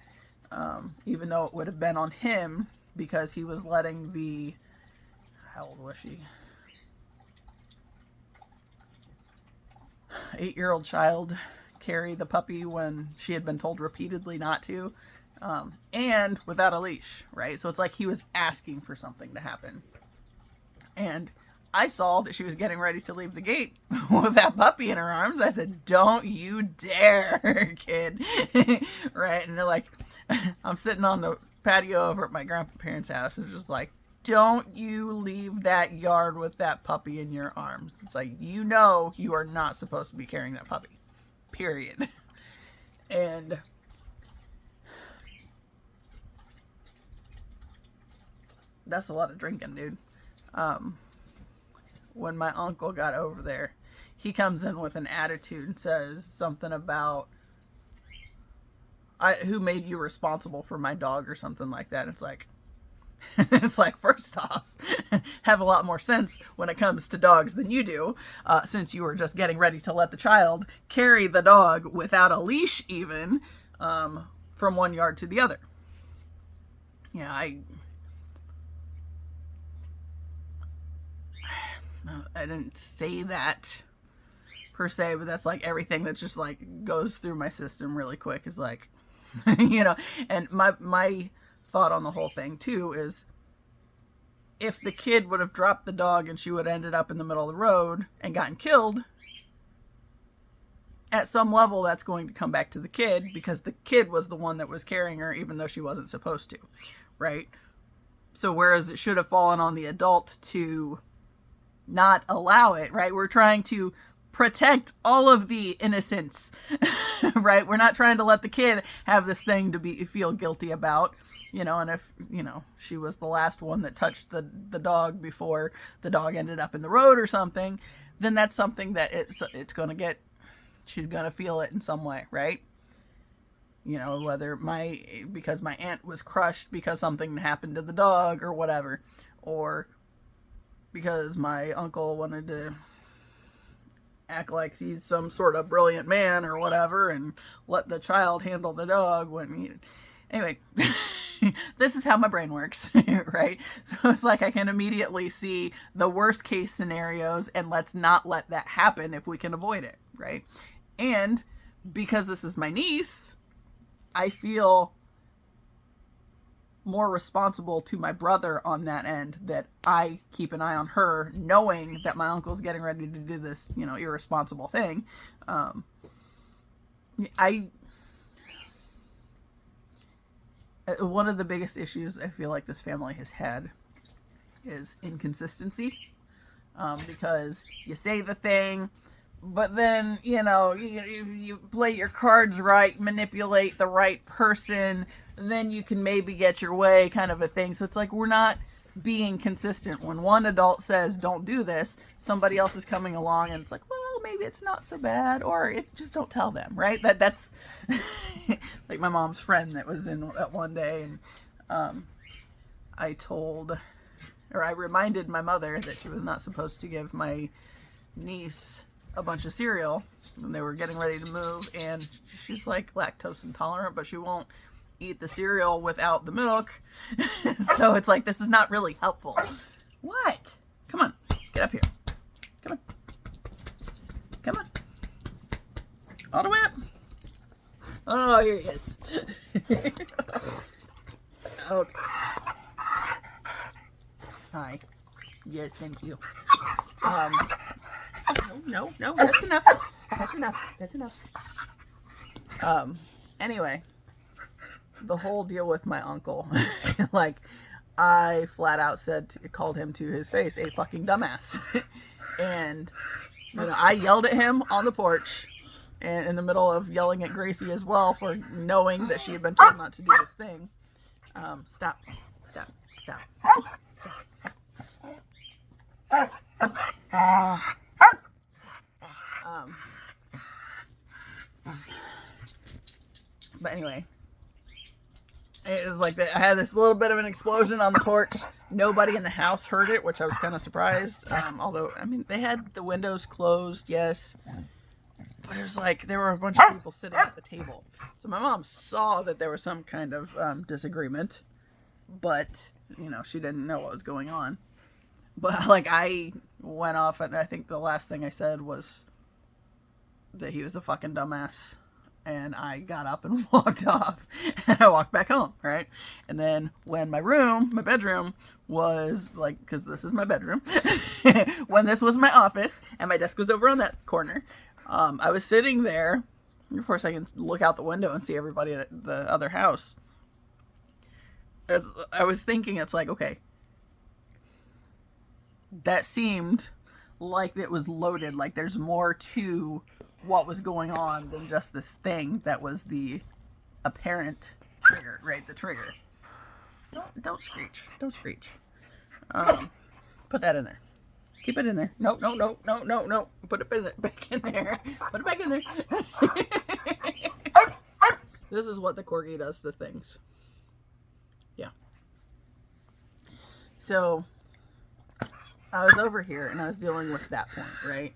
Even though it would have been on him because he was letting how old was she? 8-year-old child carry the puppy when she had been told repeatedly not to, and without a leash, right? So it's like he was asking for something to happen. And I saw that she was getting ready to leave the gate with that puppy in her arms. I said, don't you dare, kid. Right? And they're like, I'm sitting on the patio over at my grandparents' house. And it's just like, don't you leave that yard with that puppy in your arms. It's like, you are not supposed to be carrying that puppy. Period. And that's a lot of drinking, dude. When my uncle got over there, he comes in with an attitude and says something about who made you responsible for my dog or something like that. It's like, first off, have a lot more sense when it comes to dogs than you do, since you were just getting ready to let the child carry the dog without a leash even, from one yard to the other. Yeah, I didn't say that per se, but that's like everything that just like goes through my system really quick is like, you know. And my thought on the whole thing too is, if the kid would have dropped the dog and she would have ended up in the middle of the road and gotten killed, at some level that's going to come back to the kid, because the kid was the one that was carrying her even though she wasn't supposed to, right? So whereas it should have fallen on the adult to not allow it, right? We're trying to protect all of the innocence, right? We're not trying to let the kid have this thing to feel guilty about, you know. And if, you know, she was the last one that touched the dog before the dog ended up in the road or something, then that's something that it's going to get, she's going to feel it in some way, right? You know, whether because my aunt was crushed because something happened to the dog or whatever, or because my uncle wanted to act like he's some sort of brilliant man or whatever and let the child handle the dog anyway. This is how my brain works, right? So it's like I can immediately see the worst case scenarios, and let's not let that happen if we can avoid it, right? And because this is my niece, I feel more responsible to my brother on that end, that I keep an eye on her, knowing that my uncle's getting ready to do this, you know, irresponsible thing. One of the biggest issues I feel like this family has had is inconsistency, because you say the thing, but then, you know, you play your cards right, manipulate the right person, then you can maybe get your way, kind of a thing. So it's like we're not being consistent. When one adult says, don't do this, somebody else is coming along and it's like, well, maybe it's not so bad, or just don't tell them, right? That's like my mom's friend that was in that one day, and I reminded my mother that she was not supposed to give my niece a bunch of cereal when they were getting ready to move, and she's like lactose intolerant, but she won't eat the cereal without the milk. So it's like, this is not really helpful. What? Come on, get up here. Come on. Come on. All the way up. Oh, here he is. Okay. Hi. Yes, thank you. No, that's enough. That's enough. Anyway, the whole deal with my uncle, like, I flat out called him to his face a fucking dumbass. And, you know, I yelled at him on the porch, and in the middle of yelling at Gracie as well for knowing that she had been told not to do this thing. Stop. But anyway, it was like that. I had this little bit of an explosion on the porch. Nobody in the house heard it, which I was kind of surprised. Although, I mean, they had the windows closed, yes. But it was like there were a bunch of people sitting at the table. So my mom saw that there was some kind of disagreement, but, you know, she didn't know what was going on. But, like, I went off, and I think the last thing I said was that he was a fucking dumbass. And I got up and walked off, and I walked back home, right? And then when my bedroom was, like, because this is my bedroom, when this was my office, and my desk was over on that corner, I was sitting there. Of course, I can look out the window and see everybody at the other house. As I was thinking, it's like, okay, that seemed like it was loaded, like there's more to what was going on than just this thing that was the apparent trigger, right? The trigger. Don't screech. Don't screech. Put that in there. Keep it in there. No. Put it back in there. Put it back in there. This is what the corgi does to things. Yeah. So I was over here and I was dealing with that point, right?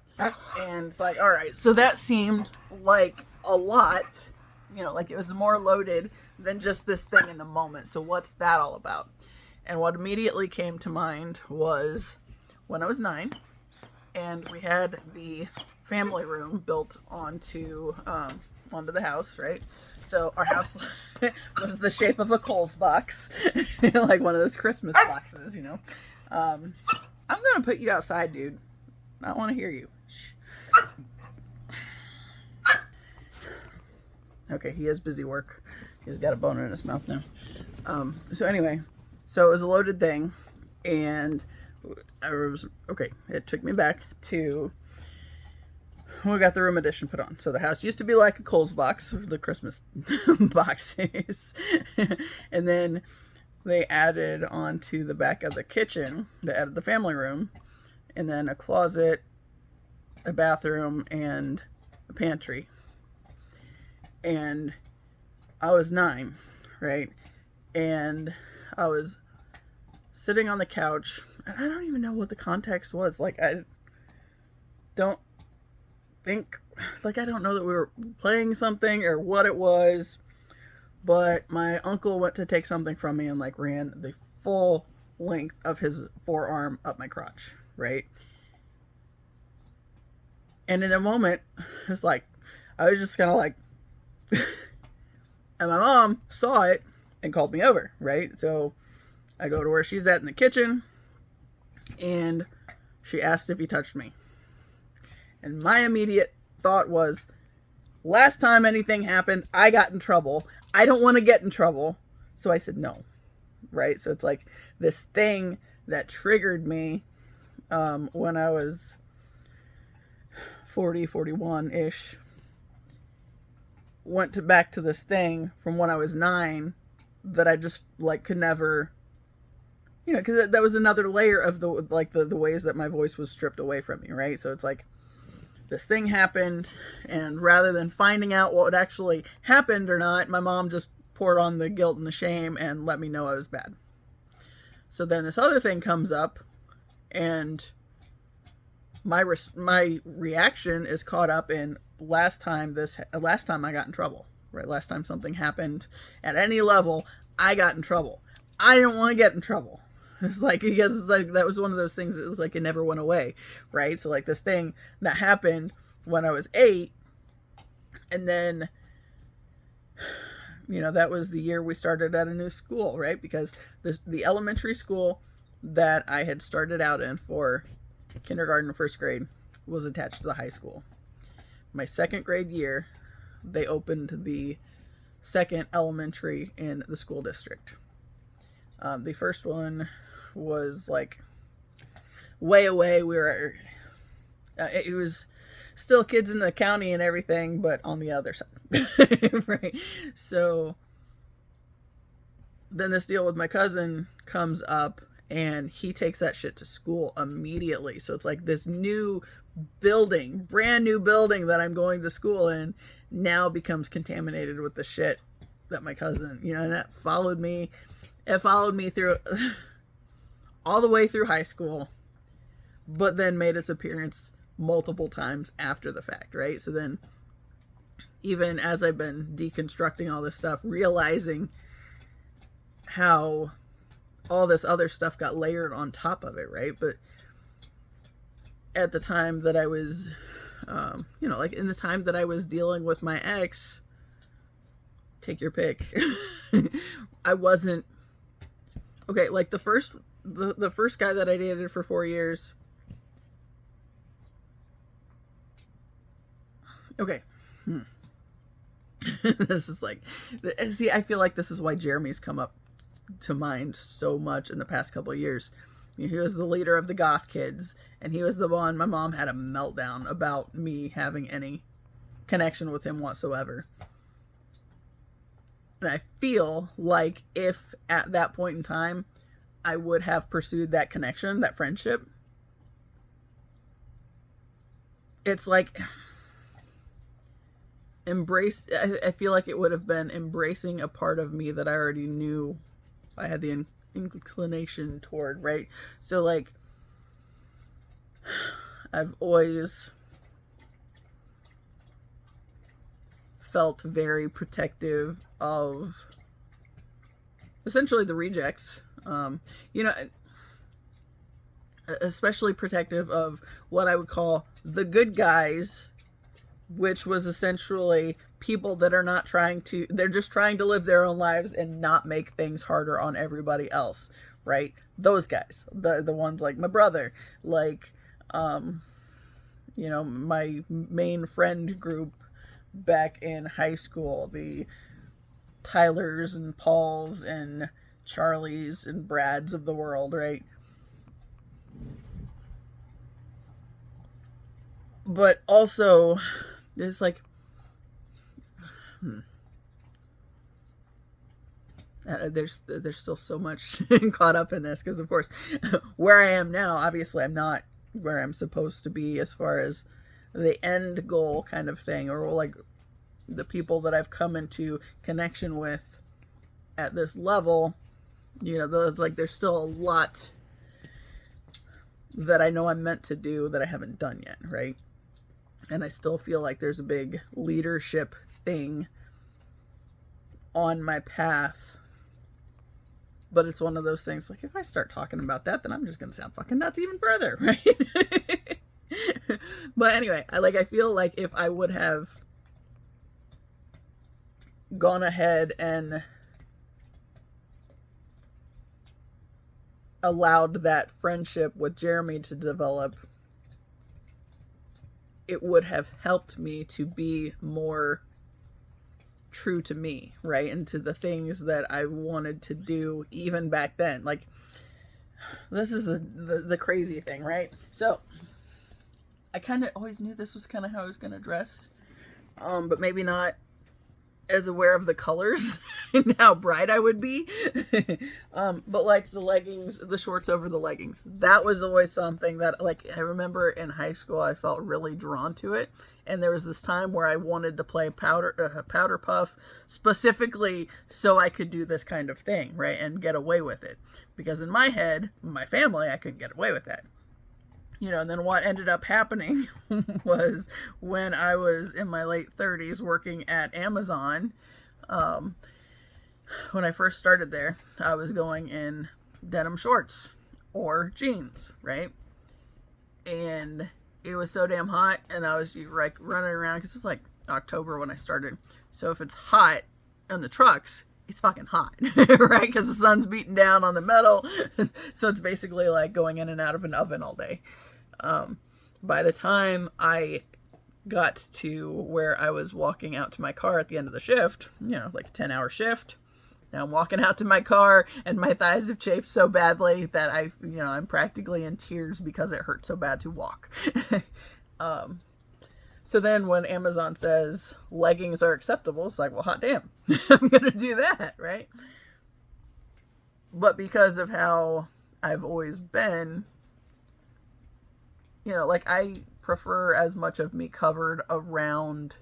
And it's like, all right, so that seemed like a lot, you know, like it was more loaded than just this thing in the moment. So what's that all about? And what immediately came to mind was when I was 9, and we had the family room built onto onto the house, right? So our house was the shape of a Kohl's box, like one of those Christmas boxes, you know. I'm gonna put you outside, dude. I want to hear you. Shh. Okay, he is busy work. He's got a boner in his mouth now. So anyway, so it was a loaded thing, and it took me back to when we got the room addition put on. So the house used to be like a Kohl's box, the Christmas boxes. And then they added onto the back of the kitchen, they added the family room, and then a closet, a bathroom, and a pantry. And I was 9, right? And I was sitting on the couch, and I don't even know what the context was. Like, I don't know that we were playing something or what it was, but my uncle went to take something from me and like ran the full length of his forearm up my crotch, right? And in a moment, it's like, I was just kind of like, and my mom saw it and called me over, right? So I go to where she's at in the kitchen, and she asked if he touched me. And my immediate thought was, last time anything happened, I got in trouble. I don't want to get in trouble. So I said no, right? So it's like this thing that triggered me when I was 40, 41-ish. Went back to this thing from when I was 9 that I just like could never, you know, because that was another layer of the ways that my voice was stripped away from me, right? So it's like, this thing happened, and rather than finding out what actually happened or not, my mom just poured on the guilt and the shame and let me know I was bad. So then this other thing comes up, and my reaction is caught up in last time I got in trouble, right? Last time something happened at any level, I got in trouble. I didn't want to get in trouble. It's like, because it's like, that was one of those things that was like, it never went away, right? So like this thing that happened when I was 8, and then, you know, that was the year we started at a new school, right? Because the elementary school that I had started out in for kindergarten and first grade was attached to the high school. My second grade year, they opened the second elementary in the school district. The first one was like way away. It was still kids in the county and everything, but on the other side. Right? So then this deal with my cousin comes up, and he takes that shit to school immediately. So it's like this new building, brand new building that I'm going to school in, now becomes contaminated with the shit that my cousin, you know, and that followed me. It followed me through all the way through high school, but then made its appearance multiple times after the fact, right? So then, even as I've been deconstructing all this stuff, realizing how all this other stuff got layered on top of it, right? But at the time that I was, you know, like in the time that I was dealing with my ex, take your pick, I wasn't, okay, like the first guy that I dated for 4 years. Okay. This is like, see, I feel like this is why Jeremy's come up to mind so much in the past couple of years. He was the leader of the goth kids, and he was the one my mom had a meltdown about me having any connection with him whatsoever. And I feel like if at that point in time I would have pursued that connection, that friendship, it's like I feel like it would have been embracing a part of me that I already knew I had the inclination toward, right? So like, I've always felt very protective of essentially the rejects, you know, especially protective of what I would call the good guys, which was essentially people that are not trying to, they're just trying to live their own lives and not make things harder on everybody else, right? Those guys, the ones like my brother, like, my main friend group back in high school, the Tylers and Pauls and Charlies and Brads of the world, right? But also, it's like, there's still so much caught up in this, because of course, where I am now, obviously I'm not where I'm supposed to be as far as the end goal kind of thing, or like the people that I've come into connection with at this level. There's still a lot that I know I'm meant to do that I haven't done yet, right? And I still feel like there's a big leadership thing on my path. But it's one of those things, like, if I start talking about that, then I'm just going to sound fucking nuts even further, right? But anyway, I feel like if I would have gone ahead and allowed that friendship with Jeremy to develop, it would have helped me to be more true to me, right? And to the things that I wanted to do even back then. Like, this is the crazy thing, right? So I kind of always knew this was kind of how I was going to dress, but maybe not as aware of the colors and how bright I would be. But like the leggings, the shorts over the leggings, that was always something that, like, I remember in high school I felt really drawn to it. And there was this time where I wanted to play powder puff specifically so I could do this kind of thing, right? And get away with it. Because in my head, my family, I couldn't get away with that. And then what ended up happening was when I was in my late 30s working at Amazon, when I first started there, I was going in denim shorts or jeans, right? And it was so damn hot, and I was like running around, because it's like October when I started. So if it's hot in the trucks, it's fucking hot, right? Because the sun's beating down on the metal. So it's basically like going in and out of an oven all day. By the time I got to where I was walking out to my car at the end of the shift, like a 10-hour shift, now I'm walking out to my car and my thighs have chafed so badly that I'm practically in tears because it hurt so bad to walk. So then when Amazon says leggings are acceptable, it's like, well, hot damn, I'm going to do that, right? But because of how I've always been, like, I prefer as much of me covered around,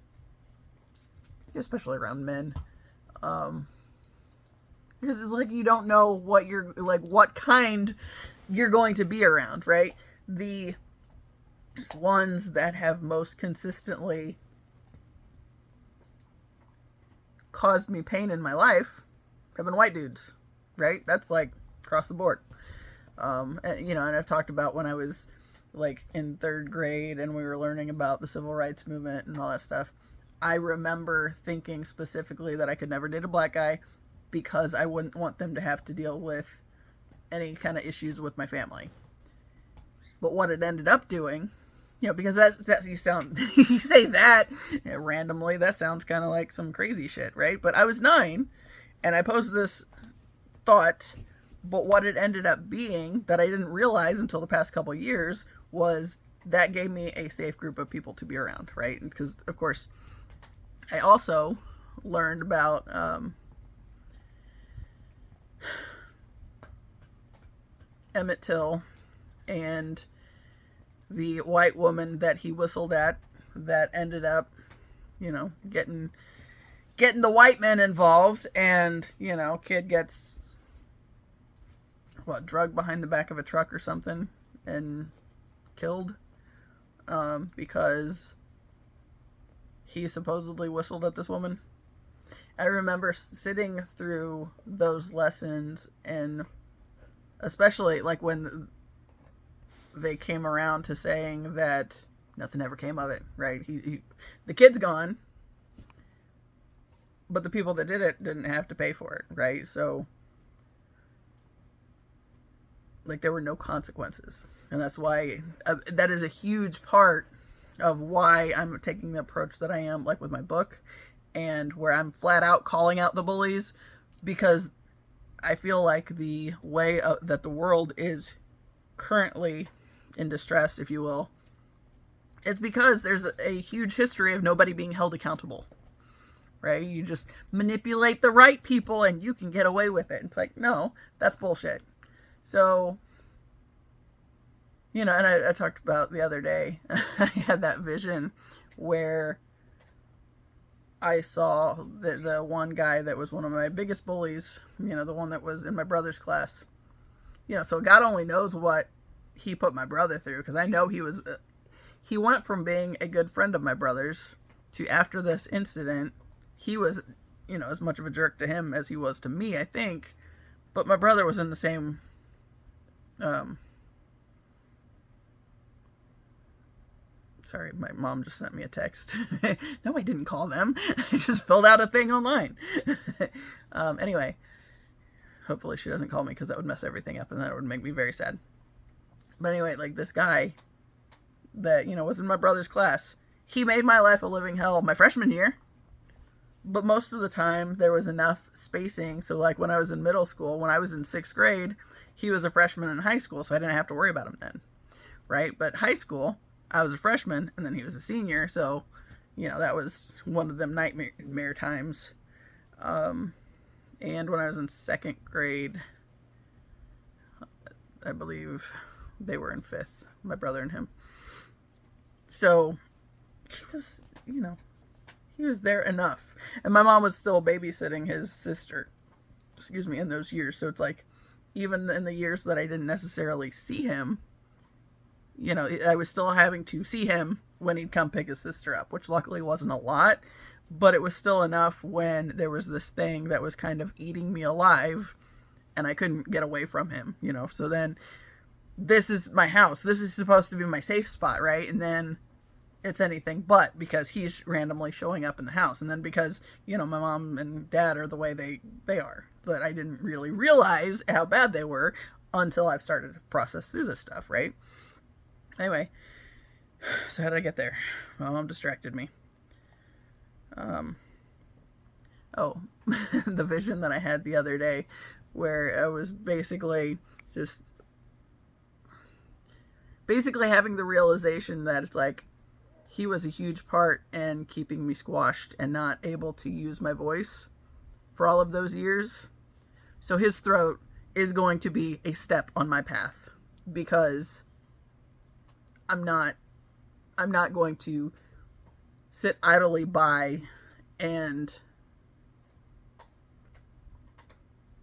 especially around men, because it's like, you don't know what kind you're going to be around, right? The ones that have most consistently caused me pain in my life have been white dudes, right? That's like across the board. And I've talked about when I was like in 3rd grade and we were learning about the civil rights movement and all that stuff. I remember thinking specifically that I could never date a black guy because I wouldn't want them to have to deal with any kind of issues with my family. But what it ended up doing, because that's you say that randomly, that sounds kind of like some crazy shit, right? But I was 9 and I posed this thought, but what it ended up being that I didn't realize until the past couple years was that gave me a safe group of people to be around, right? Because of course I also learned about Emmett Till and the white woman that he whistled at that ended up, getting the white men involved, and, kid gets, drugged behind the back of a truck or something and killed because he supposedly whistled at this woman. I remember sitting through those lessons, and especially like when they came around to saying that nothing ever came of it, right? The kid's gone, but the people that did it didn't have to pay for it, right? So, like, there were no consequences. And that's why, that is a huge part of why I'm taking the approach that I am, like with my book, and where I'm flat out calling out the bullies, because I feel like the way that the world is currently in distress, if you will, is because there's a huge history of nobody being held accountable, right? You just manipulate the right people and you can get away with it. It's like, no, that's bullshit. So, you know, and I talked about the other day, I had that vision where I saw the one guy that was one of my biggest bullies, you know, the one that was in my brother's class. You know, so God only knows what he put my brother through, because I know he went from being a good friend of my brother's to, after this incident, he was, you know, as much of a jerk to him as he was to me, I think. But my brother was in the same, sorry, my mom just sent me a text. No, I didn't call them. I just filled out a thing online. Anyway, hopefully she doesn't call me, because that would mess everything up and that would make me very sad. But anyway, like, this guy that, you know, was in my brother's class, he made my life a living hell my freshman year. But most of the time there was enough spacing. So, like, when I was in middle school, when I was in 6th grade, he was a freshman in high school, so I didn't have to worry about him then, right? But high school, I was a freshman, and then he was a senior, so, you know, that was one of them nightmare times. And when I was in 2nd grade, I believe they were in 5th, my brother and him. So, he was, you know, he was there enough. And my mom was still babysitting his sister, in those years. So it's like, even in the years that I didn't necessarily see him, you know, I was still having to see him when he'd come pick his sister up, which luckily wasn't a lot, but it was still enough when there was this thing that was kind of eating me alive and I couldn't get away from him, you know. So then, this is my house. This is supposed to be my safe spot, right? And then it's anything but, because he's randomly showing up in the house. And then because, you know, my mom and dad are the way they are. But I didn't really realize how bad they were until I've started to process through this stuff, right? Anyway, so how did I get there? My mom distracted me. The vision that I had the other day, where I was basically having the realization that it's like, he was a huge part in keeping me squashed and not able to use my voice for all of those years. So his throat is going to be a step on my path, because I'm not going to sit idly by and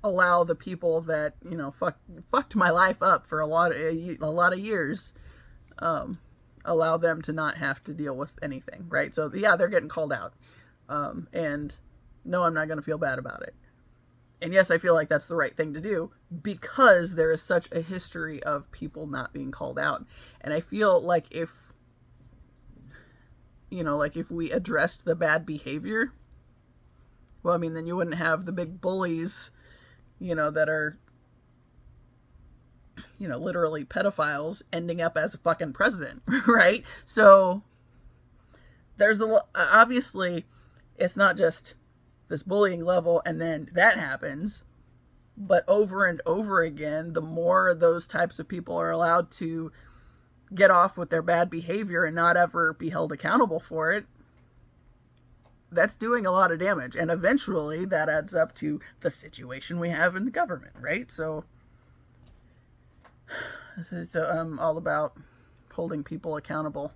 allow the people that, you know, fucked my life up for a lot of years, allow them to not have to deal with anything, right? So yeah, they're getting called out, and no, I'm not going to feel bad about it. And yes, I feel like that's the right thing to do, because there is such a history of people not being called out. And I feel like if we addressed the bad behavior, well, I mean, then you wouldn't have the big bullies, you know, that are, you know, literally pedophiles ending up as a fucking president, right? So there's obviously, it's not just this bullying level and then that happens, but over and over again, the more those types of people are allowed to get off with their bad behavior and not ever be held accountable for it, that's doing a lot of damage. And eventually that adds up to the situation we have in the government, right? So I'm all about holding people accountable.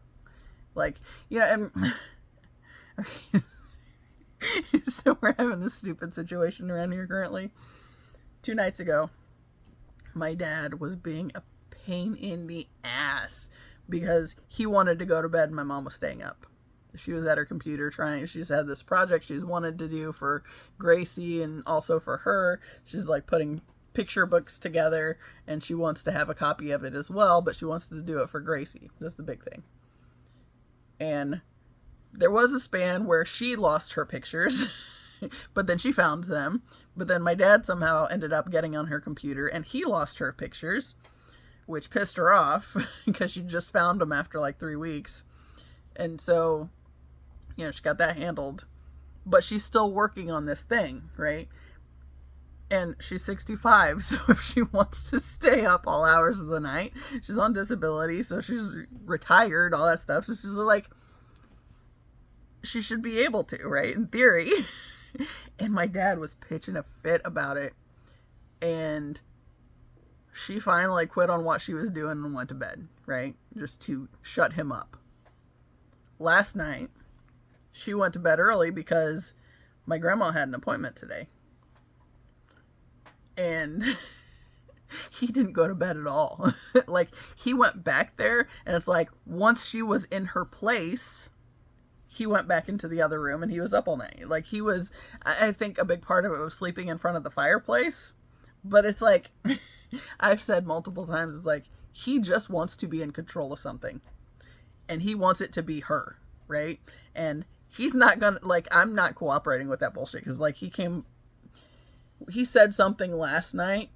Like, you know, okay. So we're having this stupid situation around here currently. 2 nights ago, my dad was being a pain in the ass because he wanted to go to bed and my mom was staying up. She was at her computer she's had this project she's wanted to do for Gracie and also for her. She's like putting picture books together and she wants to have a copy of it as well, but she wants to do it for Gracie. That's the big thing. And there was a span where she lost her pictures But then she found them. But then my dad somehow ended up getting on her computer and he lost her pictures, which pissed her off because she just found them after like 3 weeks. And so, she got that handled. But she's still working on this thing, right? And she's 65, so if she wants to stay up all hours of the night, she's on disability, so she's retired, all that stuff. So she's like, she should be able to, right? In theory. And my dad was pitching a fit about it. And she finally quit on what she was doing and went to bed, right? Just to shut him up. Last night, she went to bed early because my grandma had an appointment today. And he didn't go to bed at all. Like, he went back there, and it's like, once she was in her place, he went back into the other room, and he was up all night. Like, he was, I think a big part of it was sleeping in front of the fireplace. But it's like, I've said multiple times, it's like, he just wants to be in control of something. And he wants it to be her, right? And he's not gonna, like, I'm not cooperating with that bullshit, because, like, he said something last night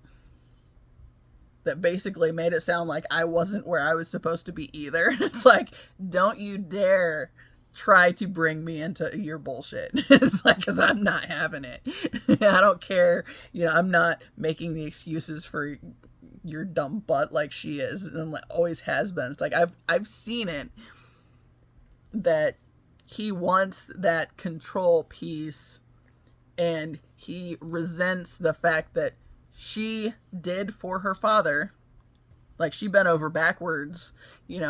that basically made it sound like I wasn't where I was supposed to be either. It's like, don't you dare try to bring me into your bullshit. It's like, because I'm not having it. I don't care. I'm not making the excuses for your dumb butt like she is and always has been. It's like, I've seen it, that he wants that control piece. And he resents the fact that she did for her father. Like, she bent over backwards.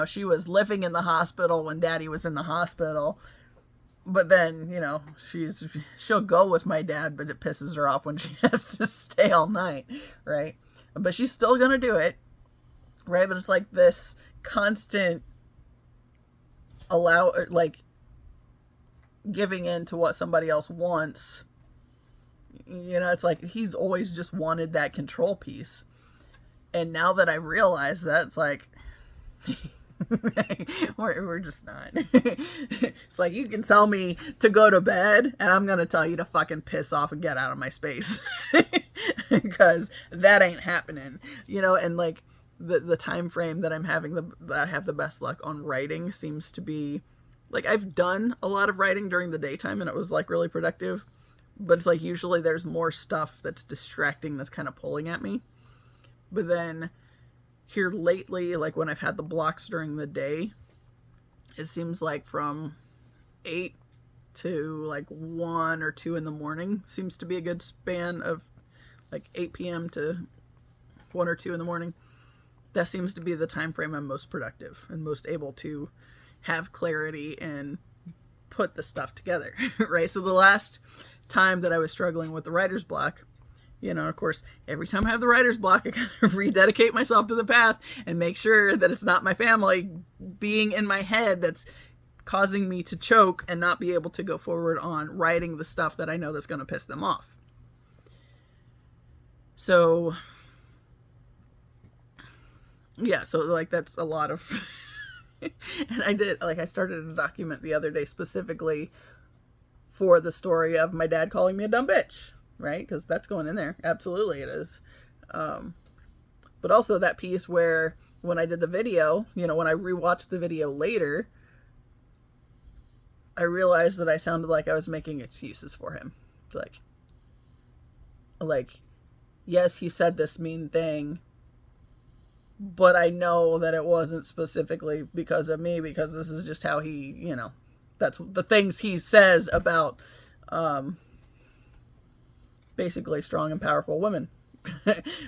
She was living in the hospital when daddy was in the hospital. But then, she'll go with my dad, but it pisses her off when she has to stay all night, right? But she's still going to do it, right? But it's like this constant giving in to what somebody else wants. It's like he's always just wanted that control piece. And now that I've realized that, it's like, we're just not. It's like, you can tell me to go to bed, and I'm going to tell you to fucking piss off and get out of my space. Because that ain't happening. And like, the time frame that I'm having, that I have the best luck on writing seems to be, like, I've done a lot of writing during the daytime, and it was, like, really productive. But it's like, usually there's more stuff that's distracting, that's kind of pulling at me. But then here lately, like when I've had the blocks during the day, it seems like from 8 to like 1 or 2 in the morning seems to be a good span of, like 8 p.m. to 1 or 2 in the morning. That seems to be the time frame I'm most productive and most able to have clarity and put the stuff together, right? So the last time that I was struggling with the writer's block, of course, every time I have the writer's block, I kind of rededicate myself to the path and make sure that it's not my family being in my head that's causing me to choke and not be able to go forward on writing the stuff that I know that's going to piss them off. So, yeah, so like that's a lot of, and I started a document the other day specifically for the story of my dad calling me a dumb bitch, right? Because that's going in there. Absolutely it is. But also that piece where when I did the video, when I rewatched the video later, I realized that I sounded like I was making excuses for him. Like, yes, he said this mean thing, but I know that it wasn't specifically because of me, because this is just how he, that's the things he says about basically strong and powerful women,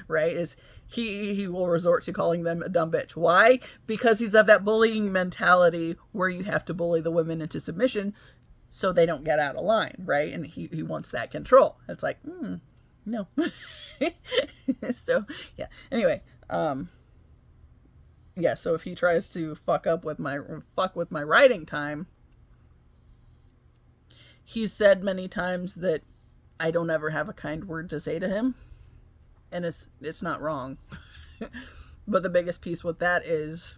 right? Is he will resort to calling them a dumb bitch. Why? Because he's of that bullying mentality where you have to bully the women into submission so they don't get out of line, right? And he wants that control. It's like, no. So, yeah. Anyway, yeah, so if he tries to fuck with my writing time, he's said many times that I don't ever have a kind word to say to him. And it's not wrong. But the biggest piece with that is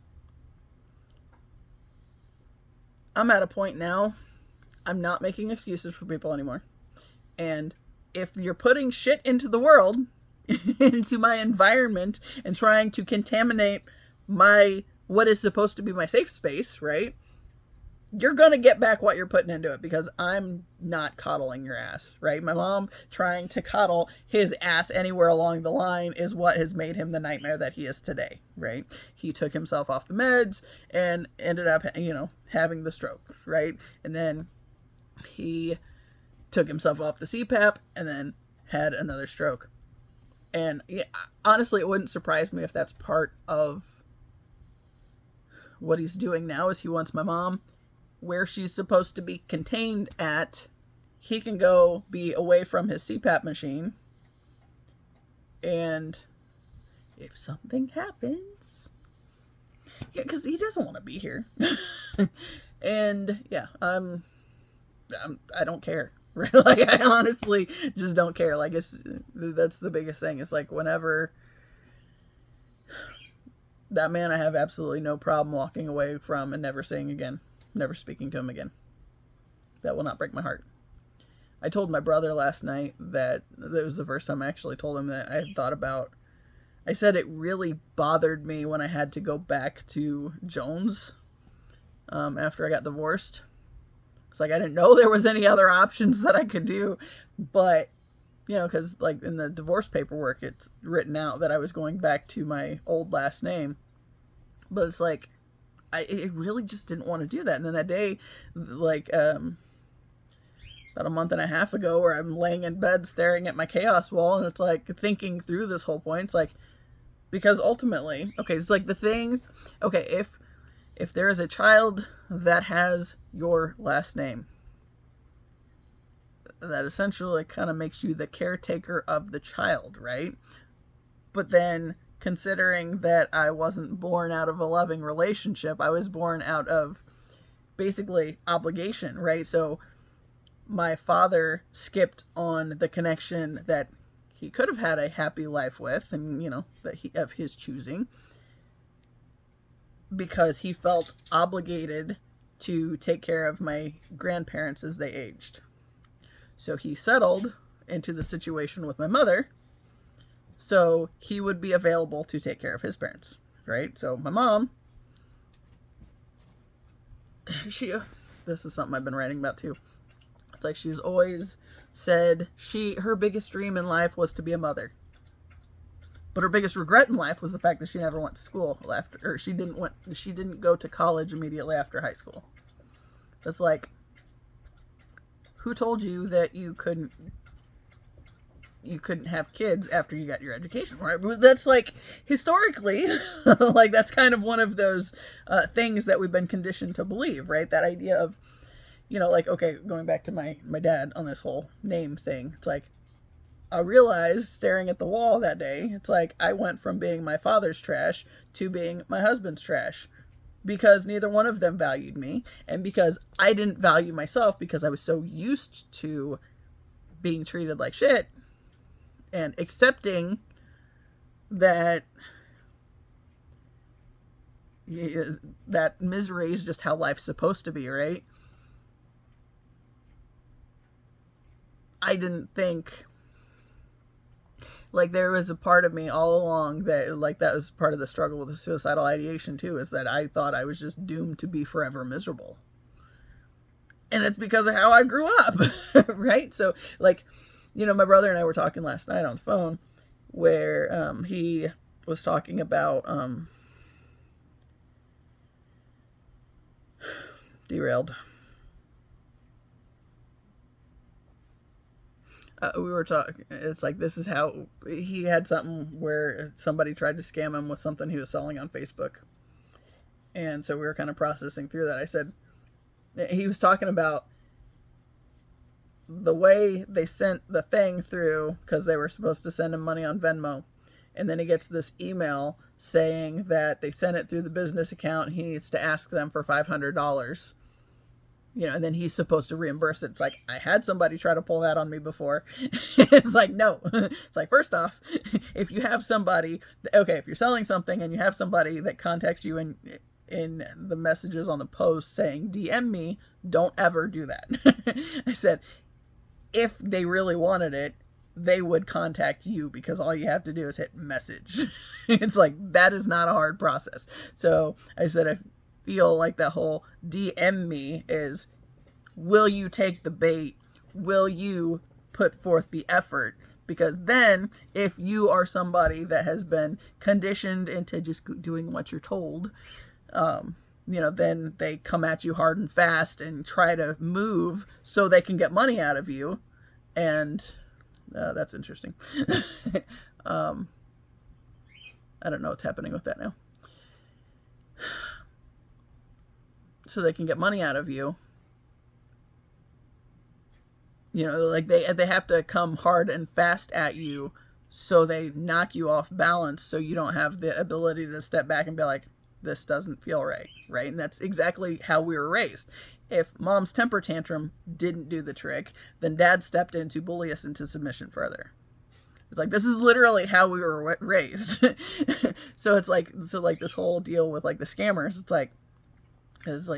I'm at a point now, I'm not making excuses for people anymore. And if you're putting shit into the world, into my environment, and trying to contaminate what is supposed to be my safe space, right? You're going to get back what you're putting into it, because I'm not coddling your ass, right? My mom trying to coddle his ass anywhere along the line is what has made him the nightmare that he is today, right? He took himself off the meds and ended up, having the stroke, right? And then he took himself off the CPAP and then had another stroke. And yeah, honestly, it wouldn't surprise me if that's part of what he's doing now, is he wants my mom where she's supposed to be contained at. He can go be away from his CPAP machine. And if something happens, yeah, because he doesn't want to be here. And yeah, I don't care. Like, I honestly just don't care. Like, that's the biggest thing. It's like, whenever that man, I have absolutely no problem walking away from and never seeing again, never speaking to him again. That will not break my heart. I told my brother last night that was the first time I actually told him that I had thought about. I said it really bothered me when I had to go back to Jones after I got divorced. It's like, I didn't know there was any other options that I could do, but because like in the divorce paperwork, it's written out that I was going back to my old last name, but it's like, I really just didn't want to do that. And then that day, like about a month and a half ago, where I'm laying in bed staring at my chaos wall, and it's like thinking through this whole point. It's like, because ultimately, okay, it's like the things, okay, if there is a child that has your last name, that essentially kind of makes you the caretaker of the child, right? But then, considering that I wasn't born out of a loving relationship, I was born out of basically obligation, right? So my father skipped on the connection that he could have had a happy life with, and that he of his choosing, because he felt obligated to take care of my grandparents as they aged. So he settled into the situation with my mother, so he would be available to take care of his parents, right? So my mom, this is something I've been writing about too. It's like, she's always said her biggest dream in life was to be a mother. But her biggest regret in life was the fact that she never went to school or she didn't go to college immediately after high school. It's like, who told you that you couldn't have kids after you got your education, right? That's like, historically, like, that's kind of one of those things that we've been conditioned to believe, right? That idea of, like, okay, going back to my dad on this whole name thing, it's like, I realized staring at the wall that day, it's like, I went from being my father's trash to being my husband's trash, because neither one of them valued me, and because I didn't value myself, because I was so used to being treated like shit and accepting that misery is just how life's supposed to be, right? I didn't think, like, there was a part of me all along that, like, that was part of the struggle with the suicidal ideation too, is that I thought I was just doomed to be forever miserable. And it's because of how I grew up, right? So, like, my brother and I were talking last night on the phone, where he was talking about derailed. We were talking, it's like, this is how he had something where somebody tried to scam him with something he was selling on Facebook. And so we were kind of processing through that. I said, he was talking about the way they sent the thing through, because they were supposed to send him money on Venmo. And then he gets this email saying that they sent it through the business account, and he needs to ask them for $500. And then he's supposed to reimburse it. It's like, I had somebody try to pull that on me before. It's like, no. It's like, first off, if you have somebody, okay, if you're selling something and you have somebody that contacts you in the messages on the post saying, DM me, don't ever do that. I said, if they really wanted it, they would contact you, because all you have to do is hit message. It's like, that is not a hard process. So I said, I feel like that whole DM me is, will you take the bait? Will you put forth the effort? Because then if you are somebody that has been conditioned into just doing what you're told, then they come at you hard and fast and try to move so they can get money out of you. And that's interesting. I don't know what's happening with that now. So they can get money out of you. Like they have to come hard and fast at you, so they knock you off balance, so you don't have the ability to step back and be like, this doesn't feel right, right? And that's exactly how we were raised. If mom's temper tantrum didn't do the trick, then dad stepped in to bully us into submission further. It's like, this is literally how we were raised. So it's like, this whole deal with like the scammers, it's like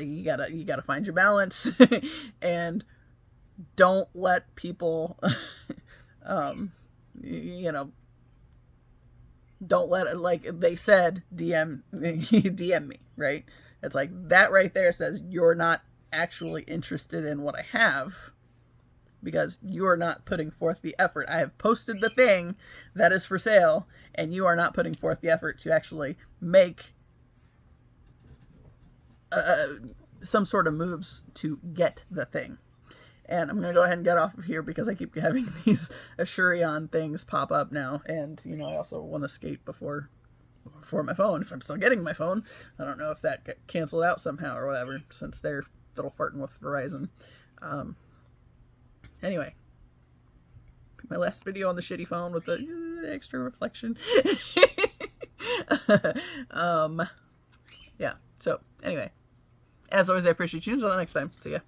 you gotta find your balance and don't let people, don't let it, like they said, DM me, right? It's like, that right there says you're not actually interested in what I have, because you're not putting forth the effort. I have posted the thing that is for sale, and you are not putting forth the effort to actually make some sort of moves to get the thing. And I'm going to go ahead and get off of here, because I keep having these Ashurion things pop up now. And, I also want to skate before my phone, if I'm still getting my phone. I don't know if that got canceled out somehow or whatever, since they're fiddle farting with Verizon. Anyway, my last video on the shitty phone with the extra reflection. Yeah, so anyway, as always, I appreciate you. Until next time, see ya.